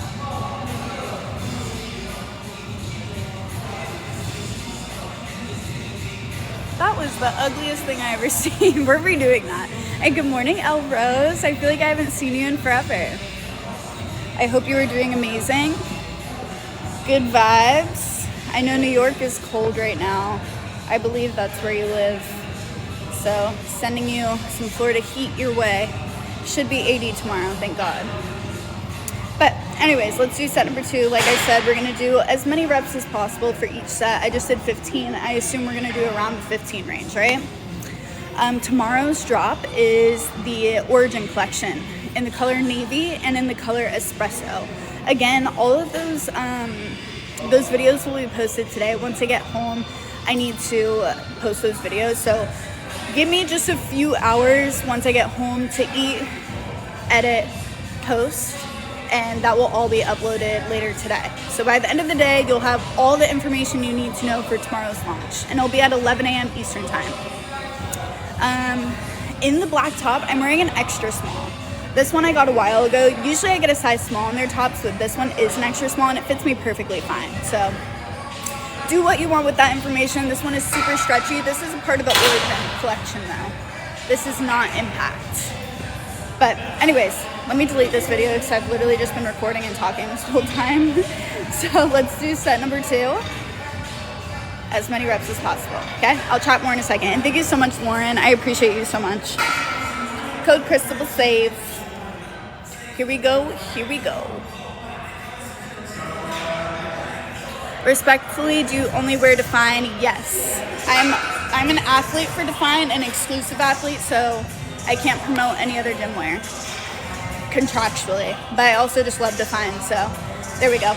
That was the ugliest thing I ever seen. We're redoing that. And good morning, El Rose. I feel like I haven't seen you in forever. I hope you were doing amazing. Good vibes. I know New York is cold right now. I believe that's where you live. So sending you some Florida heat your way. Should be 80 tomorrow, thank God. But anyways, let's do set number 2. Like I said, we're gonna do as many reps as possible for each set. I just did 15. I assume we're gonna do around the 15 range, right? Tomorrow's drop is the Origin collection in the color navy and in the color espresso. Again, all of those videos will be posted today. Once I get home, I need to post those videos. So give me just a few hours once I get home to eat, edit, post, and that will all be uploaded later today. So by the end of the day, you'll have all the information you need to know for tomorrow's launch, and it'll be at 11 a.m. Eastern time. In the black top, I'm wearing an extra small. This one I got a while ago. Usually I get a size small in their tops, but this one is an extra small and it fits me perfectly fine. So do what you want with that information. This one is super stretchy. This is a part of the Origin collection though. This is not Impact. But anyways, let me delete this video because I've literally just been recording and talking this whole time. So let's do set number 2. As many reps as possible, okay? I'll chat more in a second. And thank you so much, Lauren. I appreciate you so much. Code Crystal will save. Here we go. Respectfully, do you only wear Define? Yes. I'm an athlete for Define, an exclusive athlete, so I can't promote any other gym wear contractually. But I also just love Define, so there we go.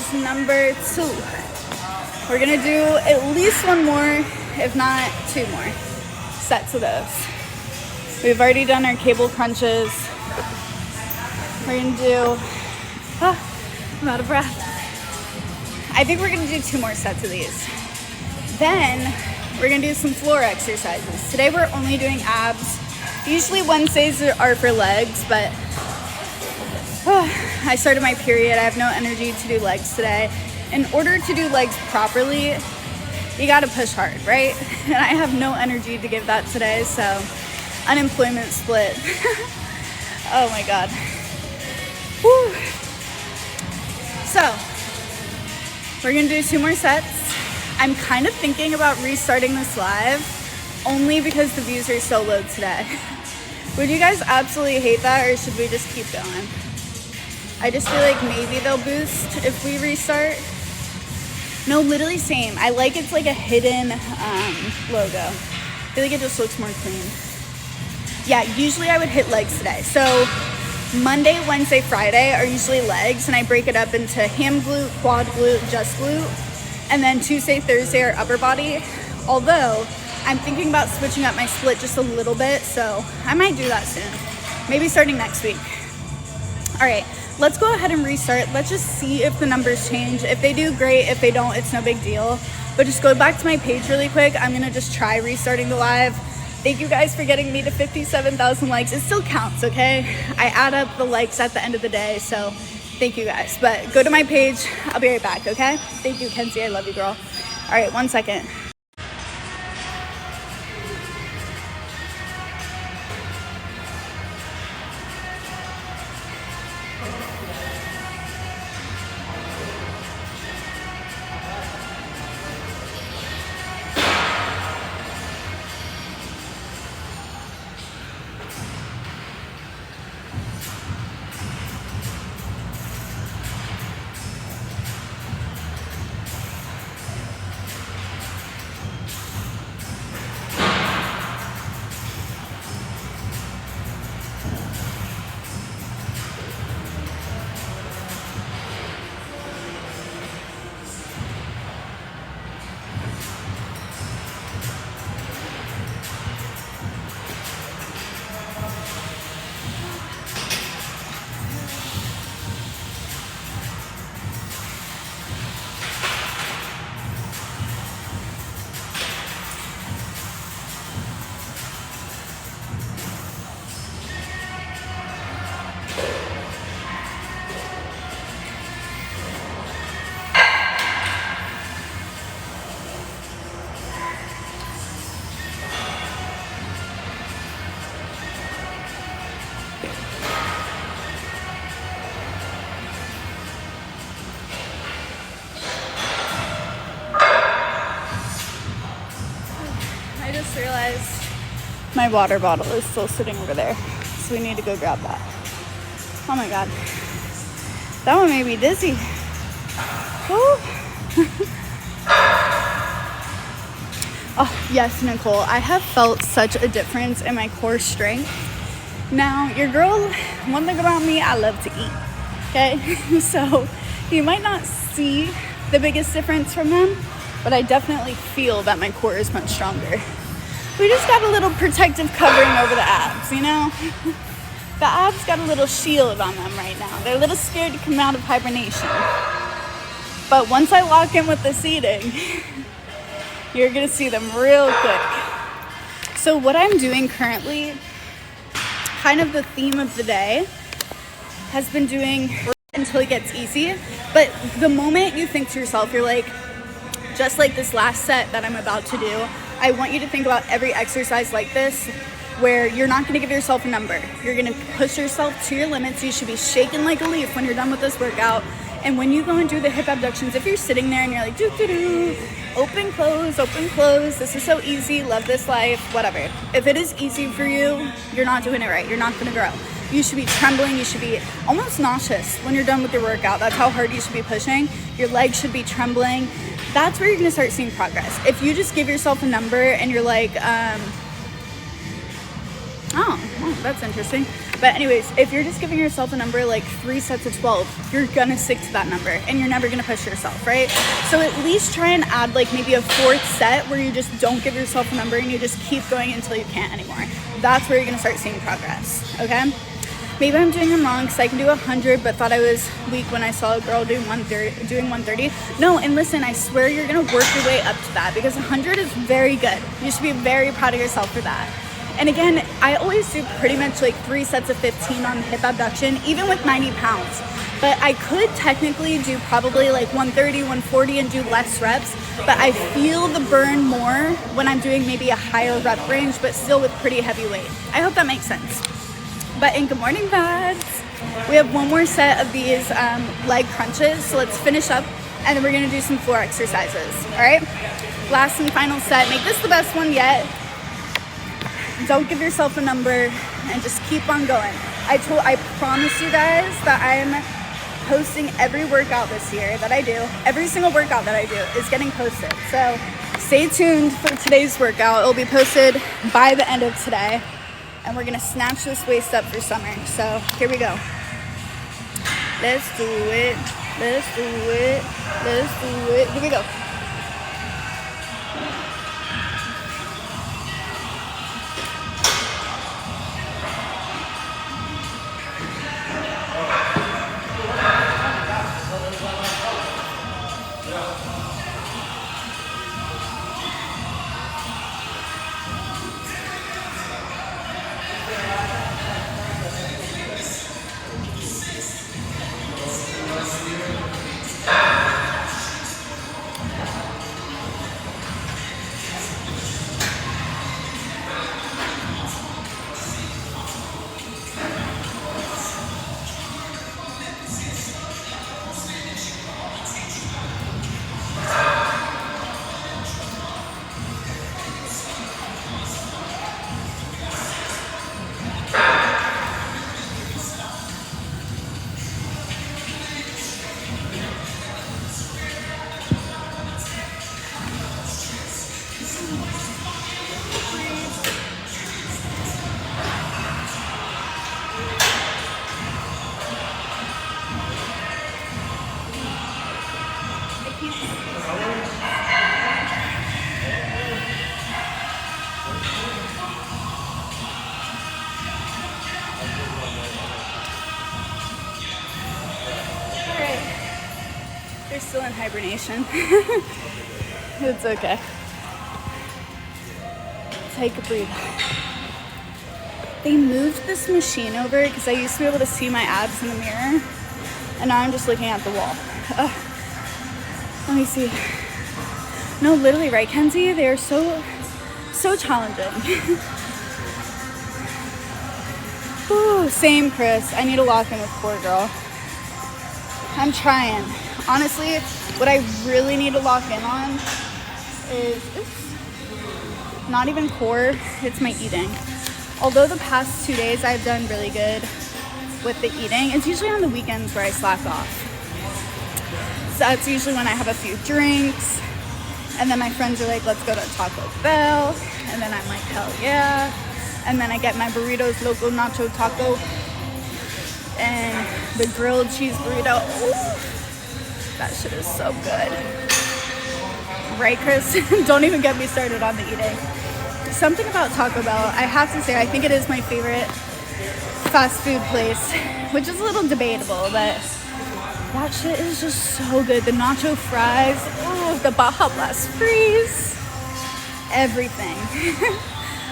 is number 2. We're gonna do at least one more, if not 2 more sets of those. We've already done our cable crunches. We're gonna do, I'm out of breath. I think we're gonna do 2 more sets of these. Then we're gonna do some floor exercises. Today we're only doing abs. Usually Wednesdays are for legs, but I started my period. I have no energy to do legs today. In order to do legs properly, you gotta push hard, right? And I have no energy to give that today, so unemployment split. Oh my God. Whew. So, we're gonna do 2 more sets. I'm kind of thinking about restarting this live only because the views are so low today. Would you guys absolutely hate that, or should we just keep going? I just feel like maybe they'll boost if we restart. No, literally same. I like it's like a hidden logo. I feel like it just looks more clean. Yeah, usually I would hit legs today. So Monday, Wednesday, Friday are usually legs, and I break it up into ham glute, quad glute, just glute. And then Tuesday, Thursday are upper body. Although I'm thinking about switching up my split just a little bit, so I might do that soon. Maybe starting next week. All right, let's go ahead and restart. Let's just see if the numbers change. If they do, great. If they don't, it's no big deal. But just go back to my page really quick. I'm gonna just try restarting the live. Thank you guys for getting me to 57,000 likes. It still counts, okay? I add up the likes at the end of the day, so thank you guys. But go to my page. I'll be right back, okay? Thank you, Kenzie. I love you, girl. All right, 1 second. Realized my water bottle is still sitting over there, so we need to go grab that. Oh my God, that one made me dizzy. Oh yes, Nicole, I have felt such a difference in my core strength. Now your girl, one thing about me, I love to eat, okay? So you might not see the biggest difference from them, but I definitely feel that my core is much stronger. We just got a little protective covering over the abs, you know? The abs got a little shield on them right now. They're a little scared to come out of hibernation. But once I lock in with the seating, you're gonna see them real quick. So what I'm doing currently, kind of the theme of the day, has been doing until it gets easy. But the moment you think to yourself, you're like, just like this last set that I'm about to do, I want you to think about every exercise like this where you're not going to give yourself a number. You're going to push yourself to your limits. You should be shaking like a leaf when you're done with this workout. And when you go and do the hip abductions, if you're sitting there and you're like, doo-doo-doo, open, close, this is so easy, love this life, whatever. If it is easy for you, you're not doing it right. You're not going to grow. You should be trembling. You should be almost nauseous when you're done with your workout. That's how hard you should be pushing. Your legs should be trembling. That's where you're going to start seeing progress. If you just give yourself a number and you're like, oh, that's interesting. But anyways, if you're just giving yourself a number like 3 sets of 12, you're gonna stick to that number and you're never gonna push yourself, right? So at least try and add like maybe a 4th set where you just don't give yourself a number and you just keep going until you can't anymore. That's where you're gonna start seeing progress, okay? Maybe I'm doing them wrong because I can do 100, but thought I was weak when I saw a girl doing 130. No, and listen, I swear you're gonna work your way up to that because 100 is very good. You should be very proud of yourself for that. And again, I always do pretty much like 3 sets of 15 on hip abduction, even with 90 pounds. But I could technically do probably like 130, 140 and do less reps, but I feel the burn more when I'm doing maybe a higher rep range, but still with pretty heavy weight. I hope that makes sense. But in good morning, Pads. We have one more set of these leg crunches. So let's finish up and then we're gonna do some floor exercises, all right? Last and final set, make this the best one yet. Don't give yourself a number and just keep on going. I promise you guys that I'm posting every workout this year that I do. Every single workout that I do is getting posted. So stay tuned for today's workout. It'll be posted by the end of today. And we're gonna snatch this waist up for summer. So here we go. Let's do it. Let's do it. Let's do it. Here we go. They're still in hibernation. It's okay. Take a breathe. They moved this machine over because I used to be able to see my abs in the mirror, and now I'm just looking at the wall. Let me see. No, literally, right, Kenzie? They are so challenging. Ooh, same, Chris. I need to lock in with core, girl. I'm trying. Honestly, what I really need to lock in on is not even core, it's my eating. Although the past 2 days I've done really good with the eating, it's usually on the weekends where I slack off. So that's usually when I have a few drinks, and then my friends are like, let's go to Taco Bell, and then I'm like, hell yeah. And then I get my burritos, loco nacho taco, and the grilled cheese burrito. Ooh. That shit is so good. Right, Chris? Don't even get me started on the eating. Something about Taco Bell, I have to say, I think it is my favorite fast food place, which is a little debatable, but that shit is just so good. The nacho fries, oh, the Baja Blast freeze, everything.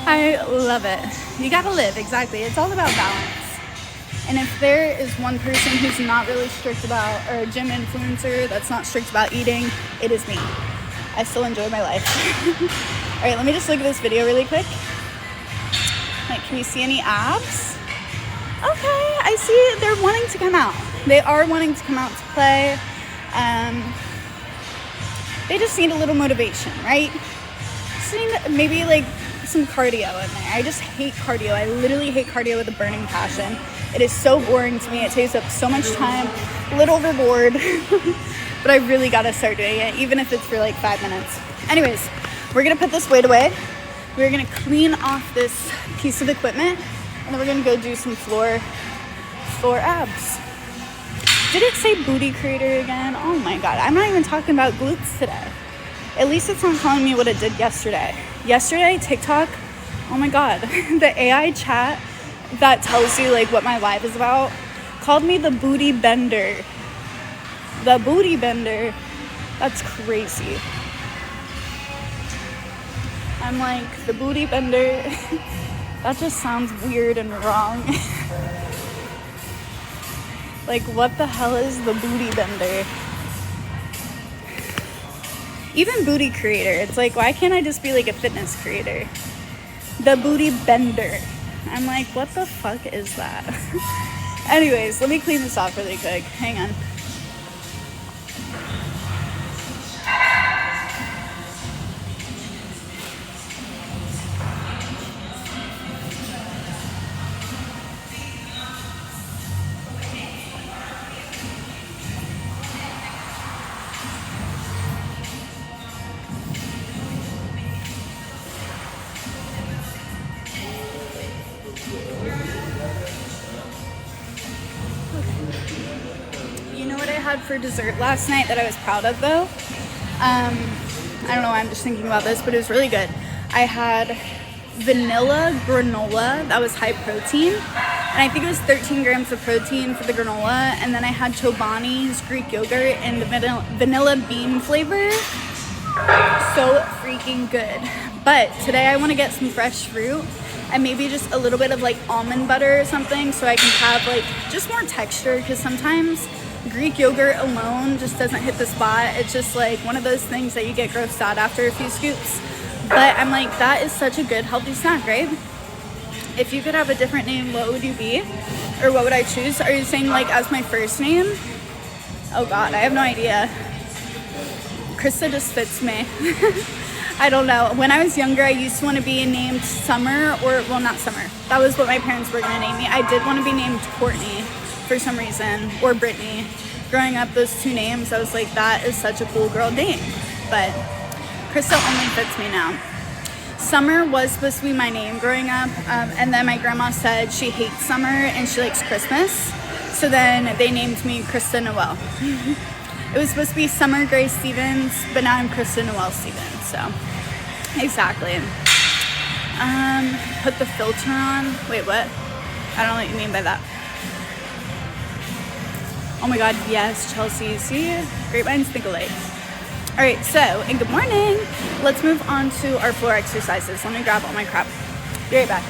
I love it. You gotta live, exactly. It's all about balance. And if there is one person who's not really strict about, or a gym influencer that's not strict about eating, it is me. I still enjoy my life. All right, let me just look at this video really quick. Like, can you see any abs? Okay, I see they're wanting to come out. They are wanting to come out to play. They just need a little motivation, right? Just need maybe like some cardio in there. I just hate cardio. I literally hate cardio with a burning passion. It is so boring to me. It takes up so much time, a little overboard, but I really gotta start doing it, even if it's for like 5 minutes. Anyways, we're gonna put this weight away. We're gonna clean off this piece of equipment, And then we're gonna go do some floor abs. Did it say booty creator again? Oh my God, I'm not even talking about glutes today. At least it's not calling me what it did yesterday. Yesterday, TikTok, oh my God, the AI chat that tells you like what my live is about called me the booty bender. The booty bender. That's crazy. I'm like, the booty bender. That just sounds weird and wrong. Like, what the hell is the booty bender? Even booty creator. It's like, why can't I just be like a fitness creator? The booty bender. I'm like, what the fuck is that? Anyways, let me clean this off really quick. Hang on. For dessert last night that I was proud of though. I don't know why I'm just thinking about this, but it was really good. I had vanilla granola that was high protein, and I think it was 13 grams of protein for the granola, and then I had Chobani's Greek yogurt and the vanilla bean flavor. So freaking good. But today I want to get some fresh fruit and maybe just a little bit of like almond butter or something so I can have like just more texture, because sometimes Greek yogurt alone just doesn't hit the spot. It's just like one of those things that you get grossed out after a few scoops. But I'm like, that is such a good healthy snack, right? If you could have a different name, what would you be? Or what would I choose? Are you saying like as my first name? Oh God, I have no idea. Krista just fits me. I don't know. When I was younger, I used to want to be named Summer, or well, not Summer. That was what my parents were going to name me. I did want to be named Courtney for some reason, or Brittany. Growing up, those two names, I was like, that is such a cool girl name. But Krista only fits me now. Summer was supposed to be my name growing up, and then my grandma said she hates summer and she likes Christmas. So then they named me Krista Noel. It was supposed to be Summer Grace Stevens, but now I'm Krista Noel Stevens. So exactly. Put the filter on. Wait, what? I don't know what you mean by that. Oh my God, yes, Chelsea. See, great minds think alike. All right, so, and good morning. Let's move on to our floor exercises. Let me grab all my crap. Be right back.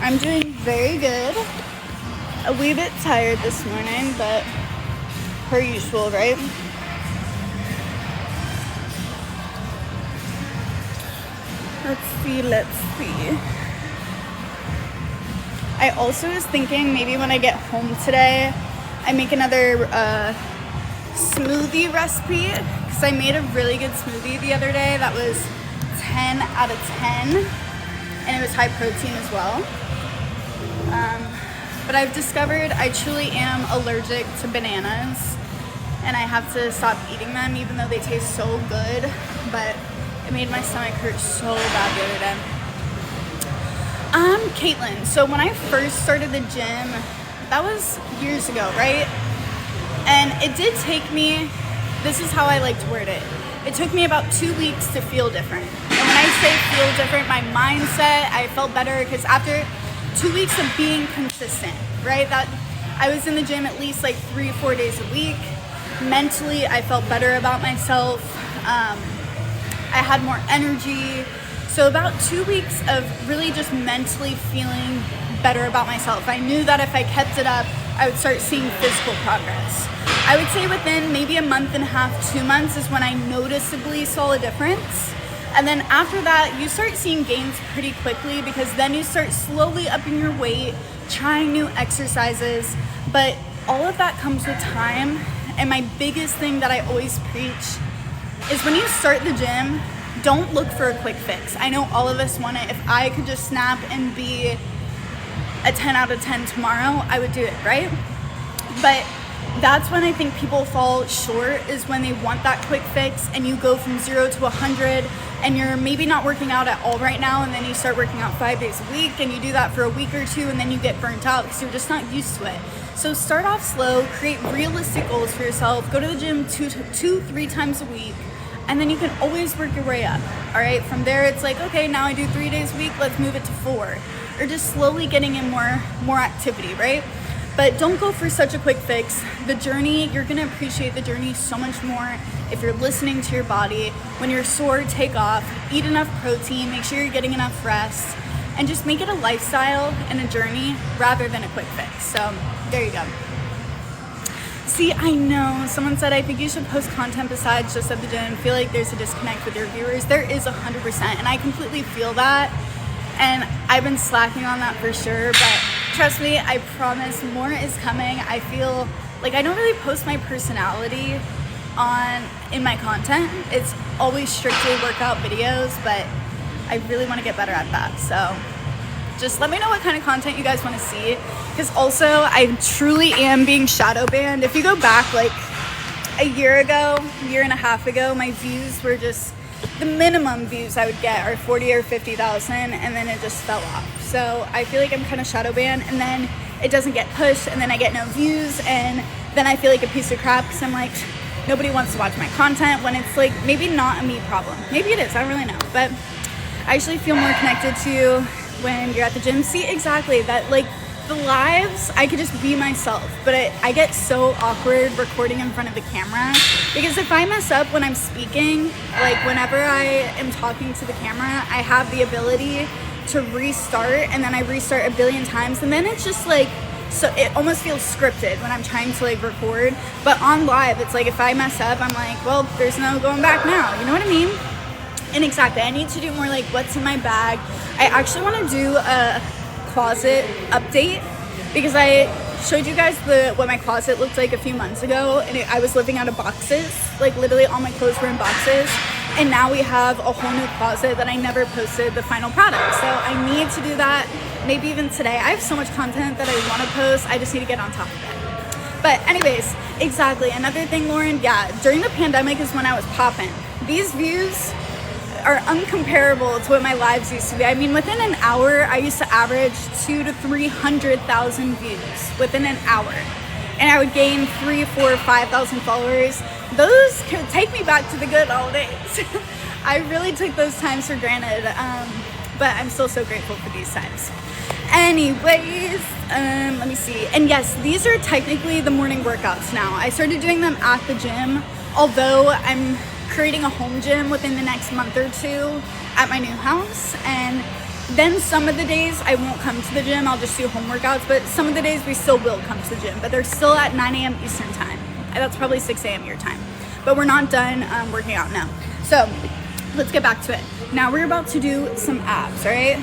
I'm doing very good. A wee bit tired this morning, but per usual, right? Let's see. I also was thinking maybe when I get home today, I make another smoothie recipe, because I made a really good smoothie the other day that was 10 out of 10, and it was high protein as well. But I've discovered I truly am allergic to bananas, and I have to stop eating them even though they taste so good, but it made my stomach hurt so bad the other day. Caitlin, so when I first started the gym, that was years ago, right? And it did take me, this is how I like to word it, it took me about 2 weeks to feel different. And when I say feel different, my mindset, I felt better, because after 2 weeks of being consistent, right? That I was in the gym at least like 3 or 4 days a week. Mentally, I felt better about myself. I had more energy. So about 2 weeks of really just mentally feeling better about myself. I knew that if I kept it up, I would start seeing physical progress. I would say within maybe a month and a half, 2 months is when I noticeably saw a difference. And then after that, you start seeing gains pretty quickly, because then you start slowly upping your weight, trying new exercises. But all of that comes with time. And my biggest thing that I always preach is when you start the gym, don't look for a quick fix. I know all of us want it. If I could just snap and be a 10 out of 10 tomorrow, I would do it, right? But that's when I think people fall short, is when they want that quick fix and you go from 0 to 100 and you're maybe not working out at all right now, and then you start working out 5 days a week and you do that for a week or two and then you get burnt out because you're just not used to it. So start off slow, create realistic goals for yourself, go to the gym 2-3 times a week, and then you can always work your way up. All right, from there it's like, okay, now I do 3 days a week, let's move it to 4, or just slowly getting in more activity, right? But don't go for such a quick fix. The journey, you're gonna appreciate the journey so much more if you're listening to your body. When you're sore, take off, eat enough protein, make sure you're getting enough rest, and just make it a lifestyle and a journey rather than a quick fix. So there you go. See, I know someone said, I think you should post content besides just at the gym. I feel like there's a disconnect with your viewers. There is 100%, and I completely feel that. And I've been slacking on that for sure, but trust me, I promise more is coming. I feel like I don't really post my personality in my content. It's always strictly workout videos, but I really want to get better at that. So just let me know what kind of content you guys want to see, because also I truly am being shadow banned. If you go back like a year and a half ago, my views were just, the minimum views I would get are 40 or 50,000, and then it just fell off. So I feel like I'm kind of shadow banned, and then it doesn't get pushed, and then I get no views, and then I feel like a piece of crap because I'm like, nobody wants to watch my content, when it's like maybe not a me problem. Maybe it is, I don't really know. But I actually feel more connected to you when you're at the gym. See, exactly, that like the lives, I could just be myself, but I get so awkward recording in front of the camera, because if I mess up when I'm speaking, like whenever I am talking to the camera, I have the ability to restart, and then I restart a billion times, and then it's just like, so it almost feels scripted when I'm trying to like record. But on live, it's like if I mess up, I'm like, well, there's no going back now, you know what I mean? And exactly, I need to do more like what's in my bag. I actually want to do a closet update, because I showed you guys what my closet looked like a few months ago, and I was living out of boxes, like literally all my clothes were in boxes, and now we have a whole new closet that I never posted the final product. So I need to do that, maybe even today. I have so much content that I want to post, I just need to get on top of it. But anyways, exactly, another thing, Lauren, yeah, during the pandemic is when I was popping. These views are uncomparable to what my lives used to be. I mean, within an hour, I used to average 200,000 to 300,000 views within an hour. And I would gain 3,000, 4,000, 5,000 followers. Those could take me back to the good old days. I really took those times for granted, but I'm still so grateful for these times. Anyways, let me see. And yes, these are technically the morning workouts now. I started doing them at the gym, although I'm creating a home gym within the next month or two at my new house, and then some of the days I won't come to the gym, I'll just do home workouts, but some of the days we still will come to the gym, but they're still at 9 a.m. Eastern time. That's probably 6 a.m. your time, but we're not done working out now. So let's get back to it. Now we're about to do some abs, all right?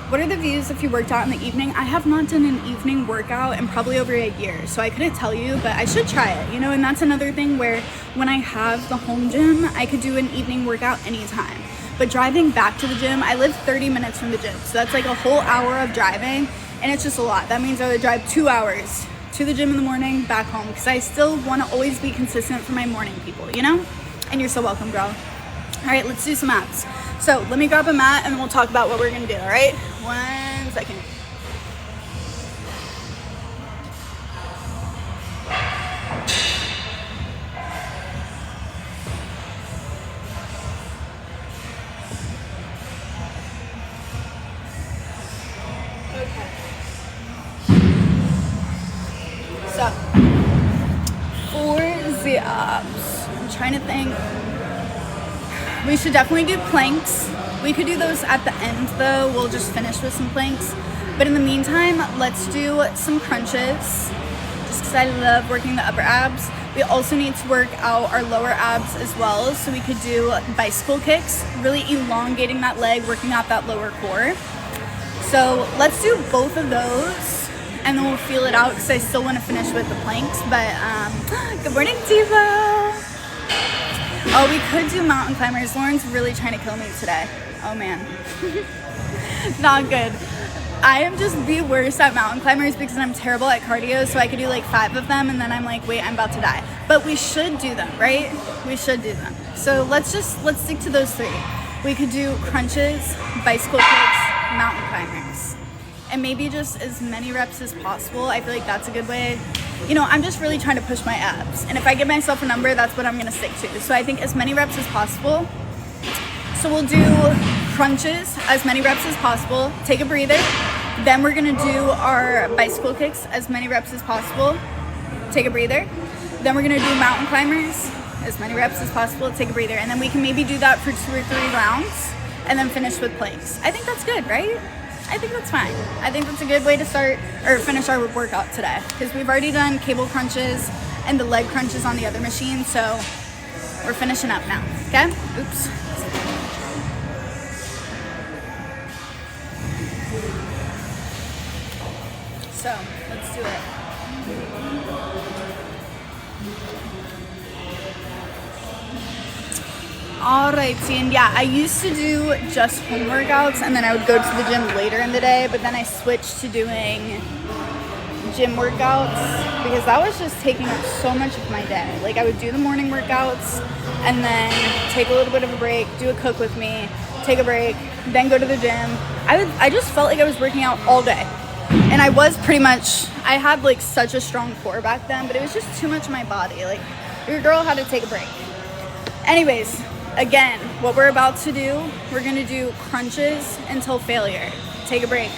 What are the views if you worked out in the evening? I have not done an evening workout in probably over a year, so I couldn't tell you, but I should try it, you know? And that's another thing where when I have the home gym, I could do an evening workout anytime. But driving back to the gym, I live 30 minutes from the gym, so that's like a whole hour of driving, and it's just a lot. That means I would drive 2 hours to the gym in the morning, back home, because I still want to always be consistent for my morning people, you know? And you're so welcome, girl. All right, let's do some abs. So let me grab a mat and we'll talk about what we're gonna do, all right? 1 second. Okay. So, for the abs, I'm trying to think. We should definitely do planks. We could do those at the end though. We'll just finish with some planks. But in the meantime, let's do some crunches, just because I love working the upper abs. We also need to work out our lower abs as well. So we could do bicycle kicks, really elongating that leg, working out that lower core. So let's do both of those, and then we'll feel it out, because I still want to finish with the planks. But good morning, Diva. Oh, we could do mountain climbers. Lauren's really trying to kill me today. Oh man. Not good. I am just the worst at mountain climbers because I'm terrible at cardio, so I could do like 5 of them and then I'm like, wait, I'm about to die. But we should do them, right? We should do them. So let's stick to those 3. We could do crunches, bicycle kicks, mountain climbers. And maybe just as many reps as possible. I feel like that's a good way. You know, I'm just really trying to push my abs. And if I give myself a number, that's what I'm gonna stick to. So I think as many reps as possible. So we'll do crunches, as many reps as possible. Take a breather. Then we're gonna do our bicycle kicks, as many reps as possible. Take a breather. Then we're gonna do mountain climbers, as many reps as possible. Take a breather. And then we can maybe do that for 2 or 3 rounds and then finish with planks. I think that's good, right? I think that's fine. I think that's a good way to start or finish our workout today because we've already done cable crunches and the leg crunches on the other machine, so we're finishing up now, okay? Oops. So, let's do it. Alrighty, and yeah, I used to do just home workouts and then I would go to the gym later in the day, but then I switched to doing gym workouts because that was just taking up so much of my day. Like I would do the morning workouts and then take a little bit of a break, do a cook with me, take a break, then go to the gym. I just felt like I was working out all day. And I was pretty much, I had like such a strong core back then, but it was just too much of my body. Like your girl had to take a break. Anyways, again, what we're about to do, we're gonna do crunches until failure. Take a break.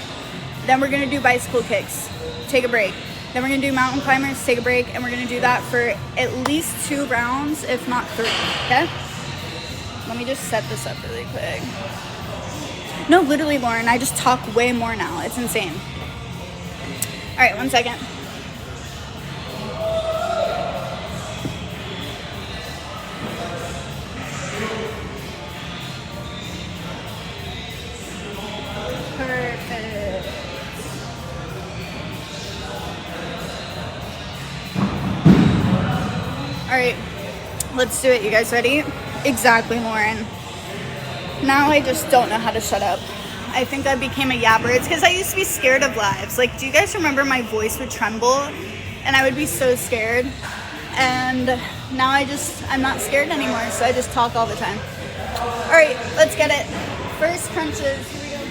Then we're gonna do bicycle kicks. Take a break. Then we're gonna do mountain climbers, take a break, and we're gonna do that for at least 2 rounds, if not 3, okay? Let me just set this up really quick. No, literally, Lauren, I just talk way more now. It's insane. All right, 1 second. Perfect. All right, let's do it. You guys ready? Exactly, Lauren. Now I just don't know how to shut up. I think I became a yabber. It's because I used to be scared of lives. Like, do you guys remember my voice would tremble? And I would be so scared. And now I'm not scared anymore, so I just talk all the time. All right, let's get it. First crunches. Here we go.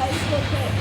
Oh, this feels so good.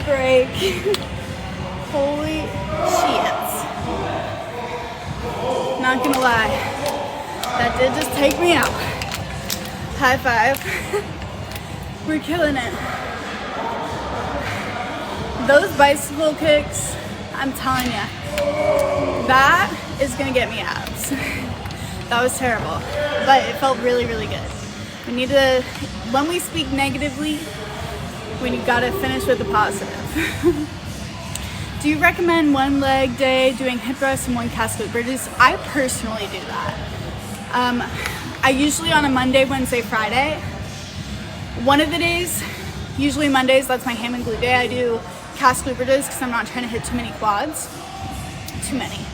break. Holy shit. Not gonna lie, that did just take me out. High five. We're killing it. Those bicycle kicks, I'm telling you, that is gonna get me abs. That was terrible, but it felt really, really good. We need to, when we speak negatively, we gotta finish with the positive. Do you recommend one leg day doing hip thrusts and one cast glute bridges? I personally do that. I usually on a Monday, Wednesday, Friday. One of the days, usually Mondays, that's my ham and glute day. I do cast glute bridges because I'm not trying to hit too many quads. Too many.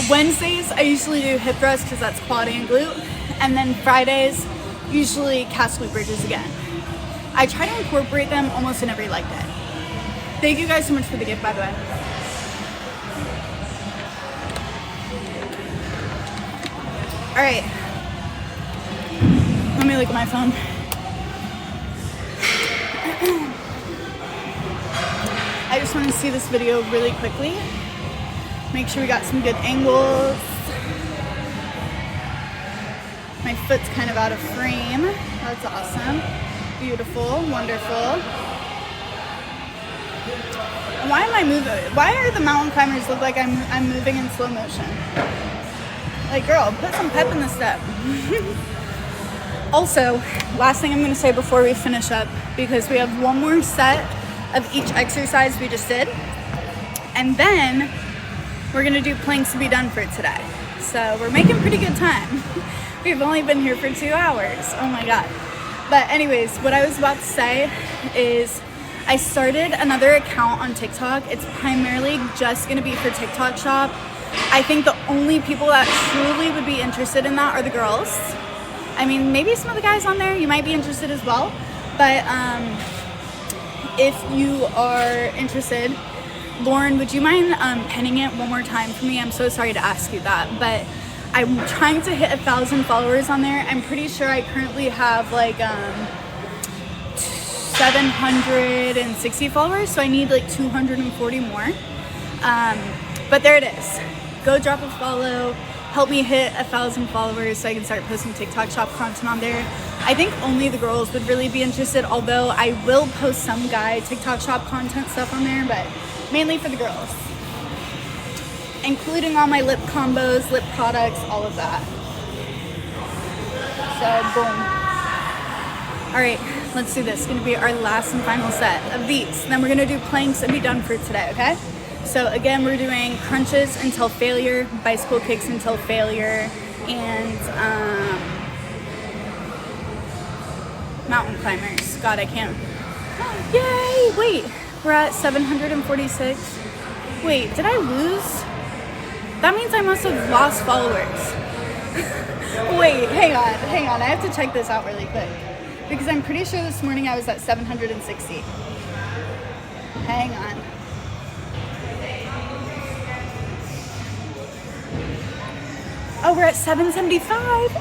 Wednesdays, I usually do hip thrusts because that's quad and glute. And then Fridays, usually cast glute bridges again. I try to incorporate them almost in every leg day. Thank you guys so much for the gift, by the way. All right. Let me look at my phone. I just want to see this video really quickly. Make sure we got some good angles. My foot's kind of out of frame. That's awesome. Beautiful, wonderful. Why am I moving? Why are the mountain climbers look like I'm moving in slow motion? Like, girl, put some pep in the step. Also, last thing I'm going to say before we finish up, because we have one more set of each exercise we just did, and then we're going to do planks to be done for today. So we're making pretty good time. We've only been here for 2 hours. Oh my god. But anyways, what I was about to say is I started another account on TikTok. It's primarily just going to be for TikTok shop. I think the only people that truly would be interested in that are the girls. I mean, maybe some of the guys on there, you might be interested as well. But if you are interested, Lauren, would you mind pinning it one more time for me? I'm so sorry to ask you that, but I'm trying to hit 1,000 followers on there. I'm pretty sure I currently have like 760 followers, so I need like 240 more. But there it is. Go drop a follow. Help me hit 1,000 followers so I can start posting TikTok shop content on there. I think only the girls would really be interested, although I will post some guy TikTok shop content stuff on there, but mainly for the girls. Including all my lip combos, lip products, all of that. So, boom. All right, let's do this. It's gonna be our last and final set of these. Then we're gonna do planks and be done for today, okay? So again, we're doing crunches until failure, bicycle kicks until failure, and mountain climbers. God, I can't. Yay! Wait, we're at 746. Wait, did I lose? That means I must have lost followers. Wait, hang on. I have to check this out really quick. Because I'm pretty sure this morning I was at 760. Hang on. Oh, we're at 775.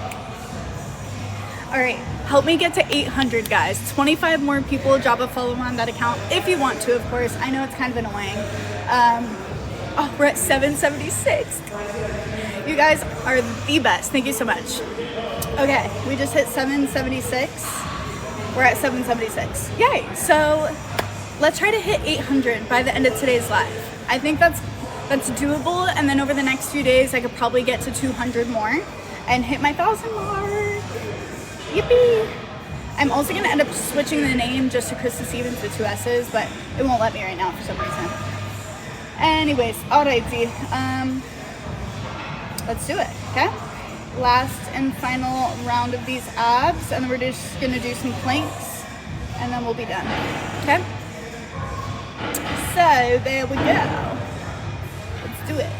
All right, help me get to 800, guys. 25 more people. Drop a follow on that account if you want to, of course. I know it's kind of annoying. Oh, we're at 776. You guys are the best. Thank you so much. Okay, we just hit 776. We're at 776. Yay. So let's try to hit 800 by the end of today's live. I think that's doable, and then over the next few days I could probably get to 200 more and hit my 1,000 mark. Yippee. I'm also going to end up switching the name just to kristastevens with 2 S's, but it won't let me right now for some reason. Anyways, alrighty, let's do it, okay? Last and final round of these abs, and then we're just gonna do some planks, and then we'll be done, okay? So, there we go. Let's do it.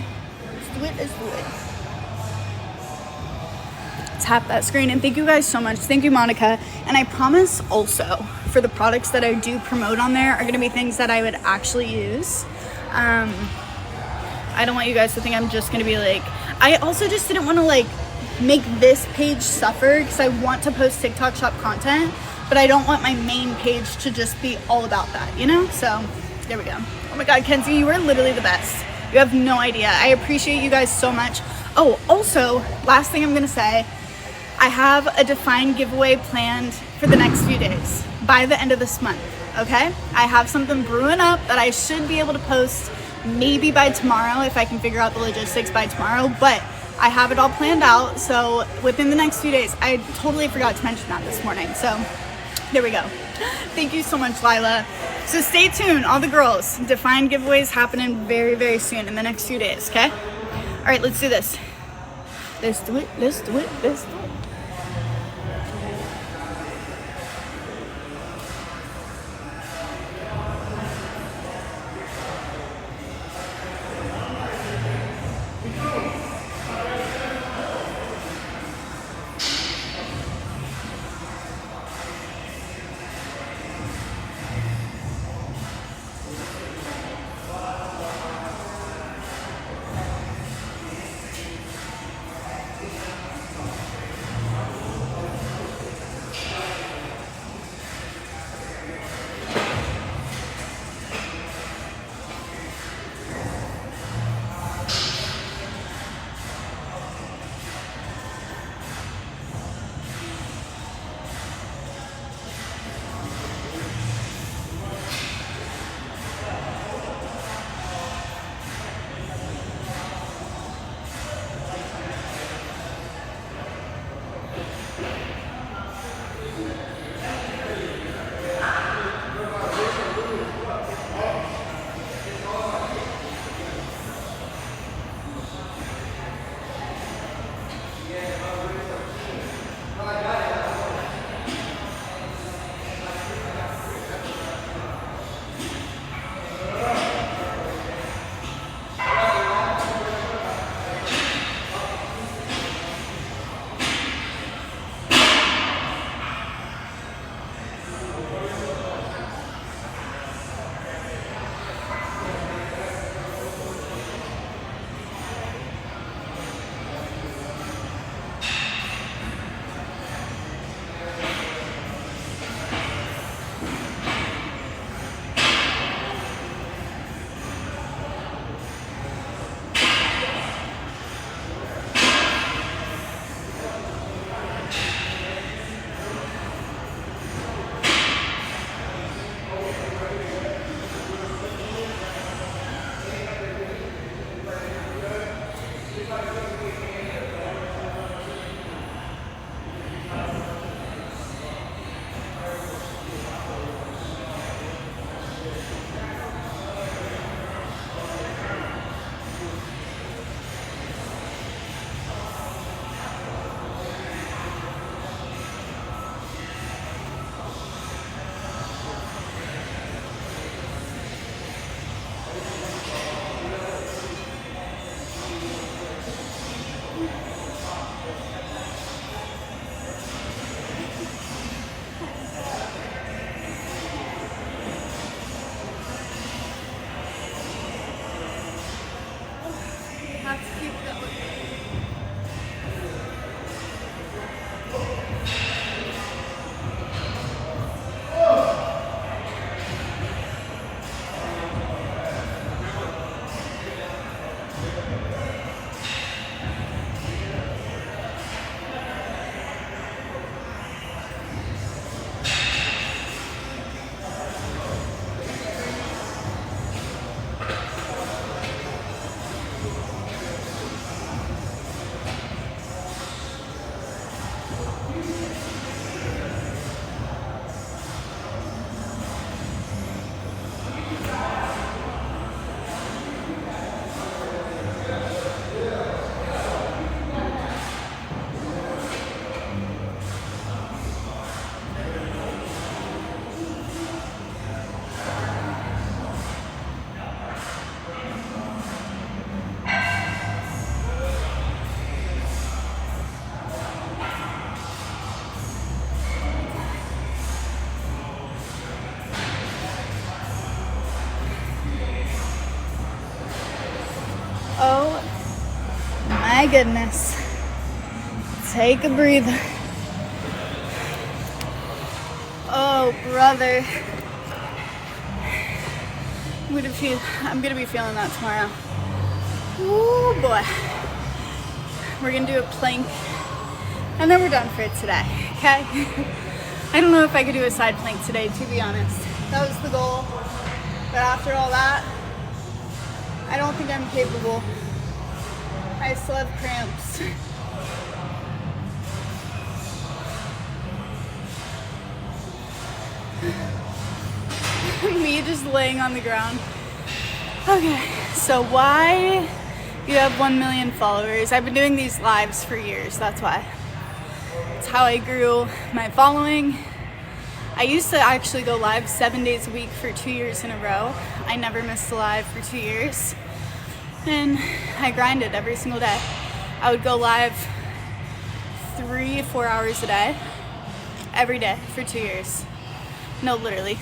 Let's do it. Tap that screen, and thank you guys so much. Thank you, Monica. And I promise also, for the products that I do promote on there are gonna be things that I would actually use. I don't want you guys to think I'm just gonna be like, I also just didn't want to like make this page suffer because I want to post TikTok shop content, but I don't want my main page to just be all about that, you know? So there we go. Oh my God, Kenzie, you are literally the best. You have no idea. I appreciate you guys so much. Oh, also, last thing I'm gonna say, I have a defined giveaway planned for the next few days by the end of this month, okay? I have something brewing up that I should be able to post maybe by tomorrow if I can figure out the logistics by tomorrow, but I have it all planned out, so within the next few days. I totally forgot to mention that this morning, so there we go. Thank you so much, Lila. So stay tuned, all the girls. Defined giveaways happening very, very soon in the next few days, okay? All right, let's do this. Let's do it, let's do it, let's do it. My goodness. Take a breather. Oh, brother. I'm gonna be feeling that tomorrow. Oh boy. We're gonna do a plank and then we're done for today, okay? I don't know if I could do a side plank today, to be honest. That was the goal. But after all that, I don't think I'm capable. I still have cramps. Me just laying on the ground. Okay, so why you have 1 million followers? I've been doing these lives for years, that's why. It's how I grew my following. I used to actually go live 7 days a week for 2 years in a row. I never missed a live for 2 years. And I grinded every single day. I would go live 3-4 hours a day, every day for 2 years. No, literally.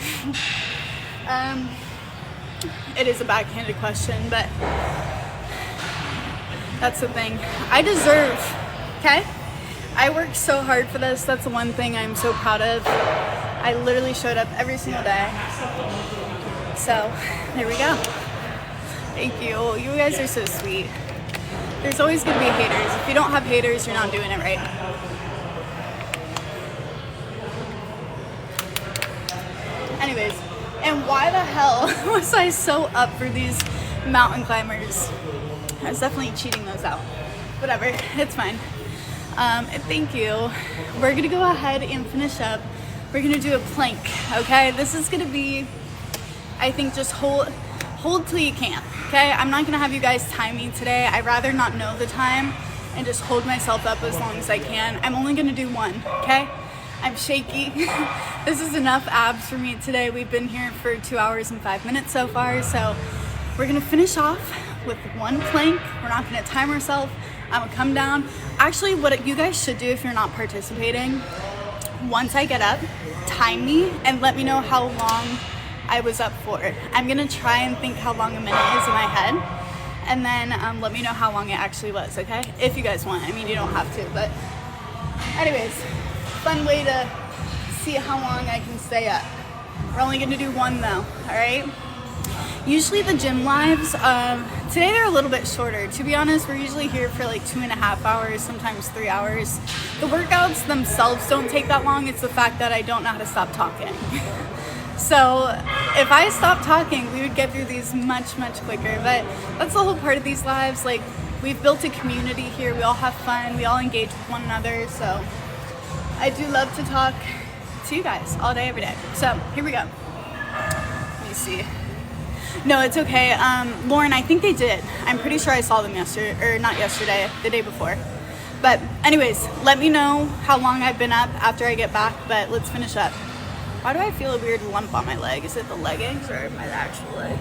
It is a backhanded question, but that's the thing. I deserve, okay? I worked so hard for this. That's the one thing I'm so proud of. I literally showed up every single day. So, there we go. Thank you. You guys are so sweet. There's always gonna be haters. If you don't have haters, you're not doing it right. Anyways, and why the hell was I so up for these mountain climbers? I was definitely cheating those out. Whatever, it's fine. Thank you. We're gonna go ahead and finish up. We're gonna do a plank, okay? This is gonna be, I think, just hold till you can't, okay? I'm not gonna have you guys time me today. I'd rather not know the time and just hold myself up as long as I can. I'm only gonna do one, okay? I'm shaky. This is enough abs for me today. We've been here for 2 hours and 5 minutes so far, so we're gonna finish off with one plank. We're not gonna time ourselves. I'm gonna come down. Actually, what you guys should do if you're not participating, once I get up, time me and let me know how long I was up for. I'm gonna try and think how long a minute is in my head, and then let me know how long it actually was, okay? If you guys want. I mean, you don't have to, but anyways, fun way to see how long I can stay up. We're only gonna do one though, all right? Usually the gym lives, today they're a little bit shorter. To be honest, we're usually here for like 2.5 hours, sometimes 3 hours. The workouts themselves don't take that long. It's the fact that I don't know how to stop talking. So if I stopped talking, we would get through these much, much quicker. But that's the whole part of these lives. Like, we've built a community here. We all have fun. We all engage with one another. So I do love to talk to you guys all day, every day. So here we go. Let me see. No, it's okay. Lauren, I think they did. I'm pretty sure I saw them yesterday, or not yesterday, the day before. But anyways, let me know how long I've been up after I get back, but let's finish up. Why do I feel a weird lump on my leg? Is it the leggings or my actual leg?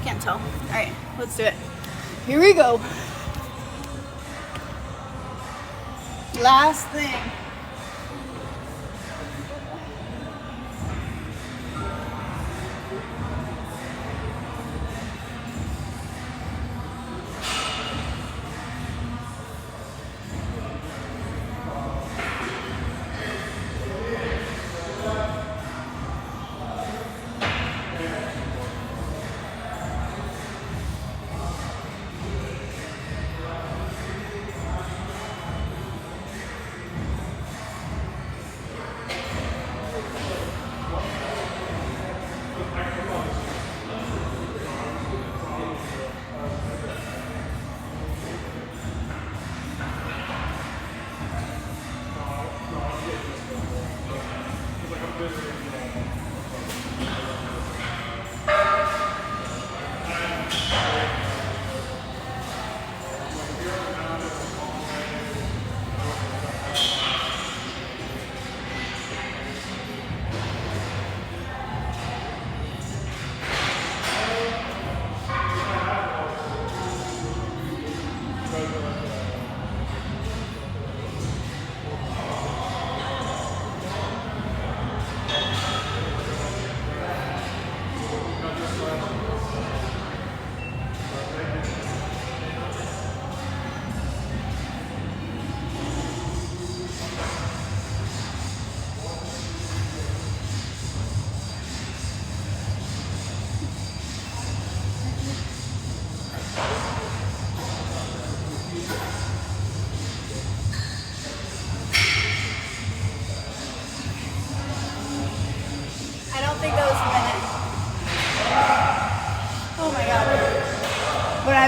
Can't tell. All right, let's do it. Here we go. Last thing.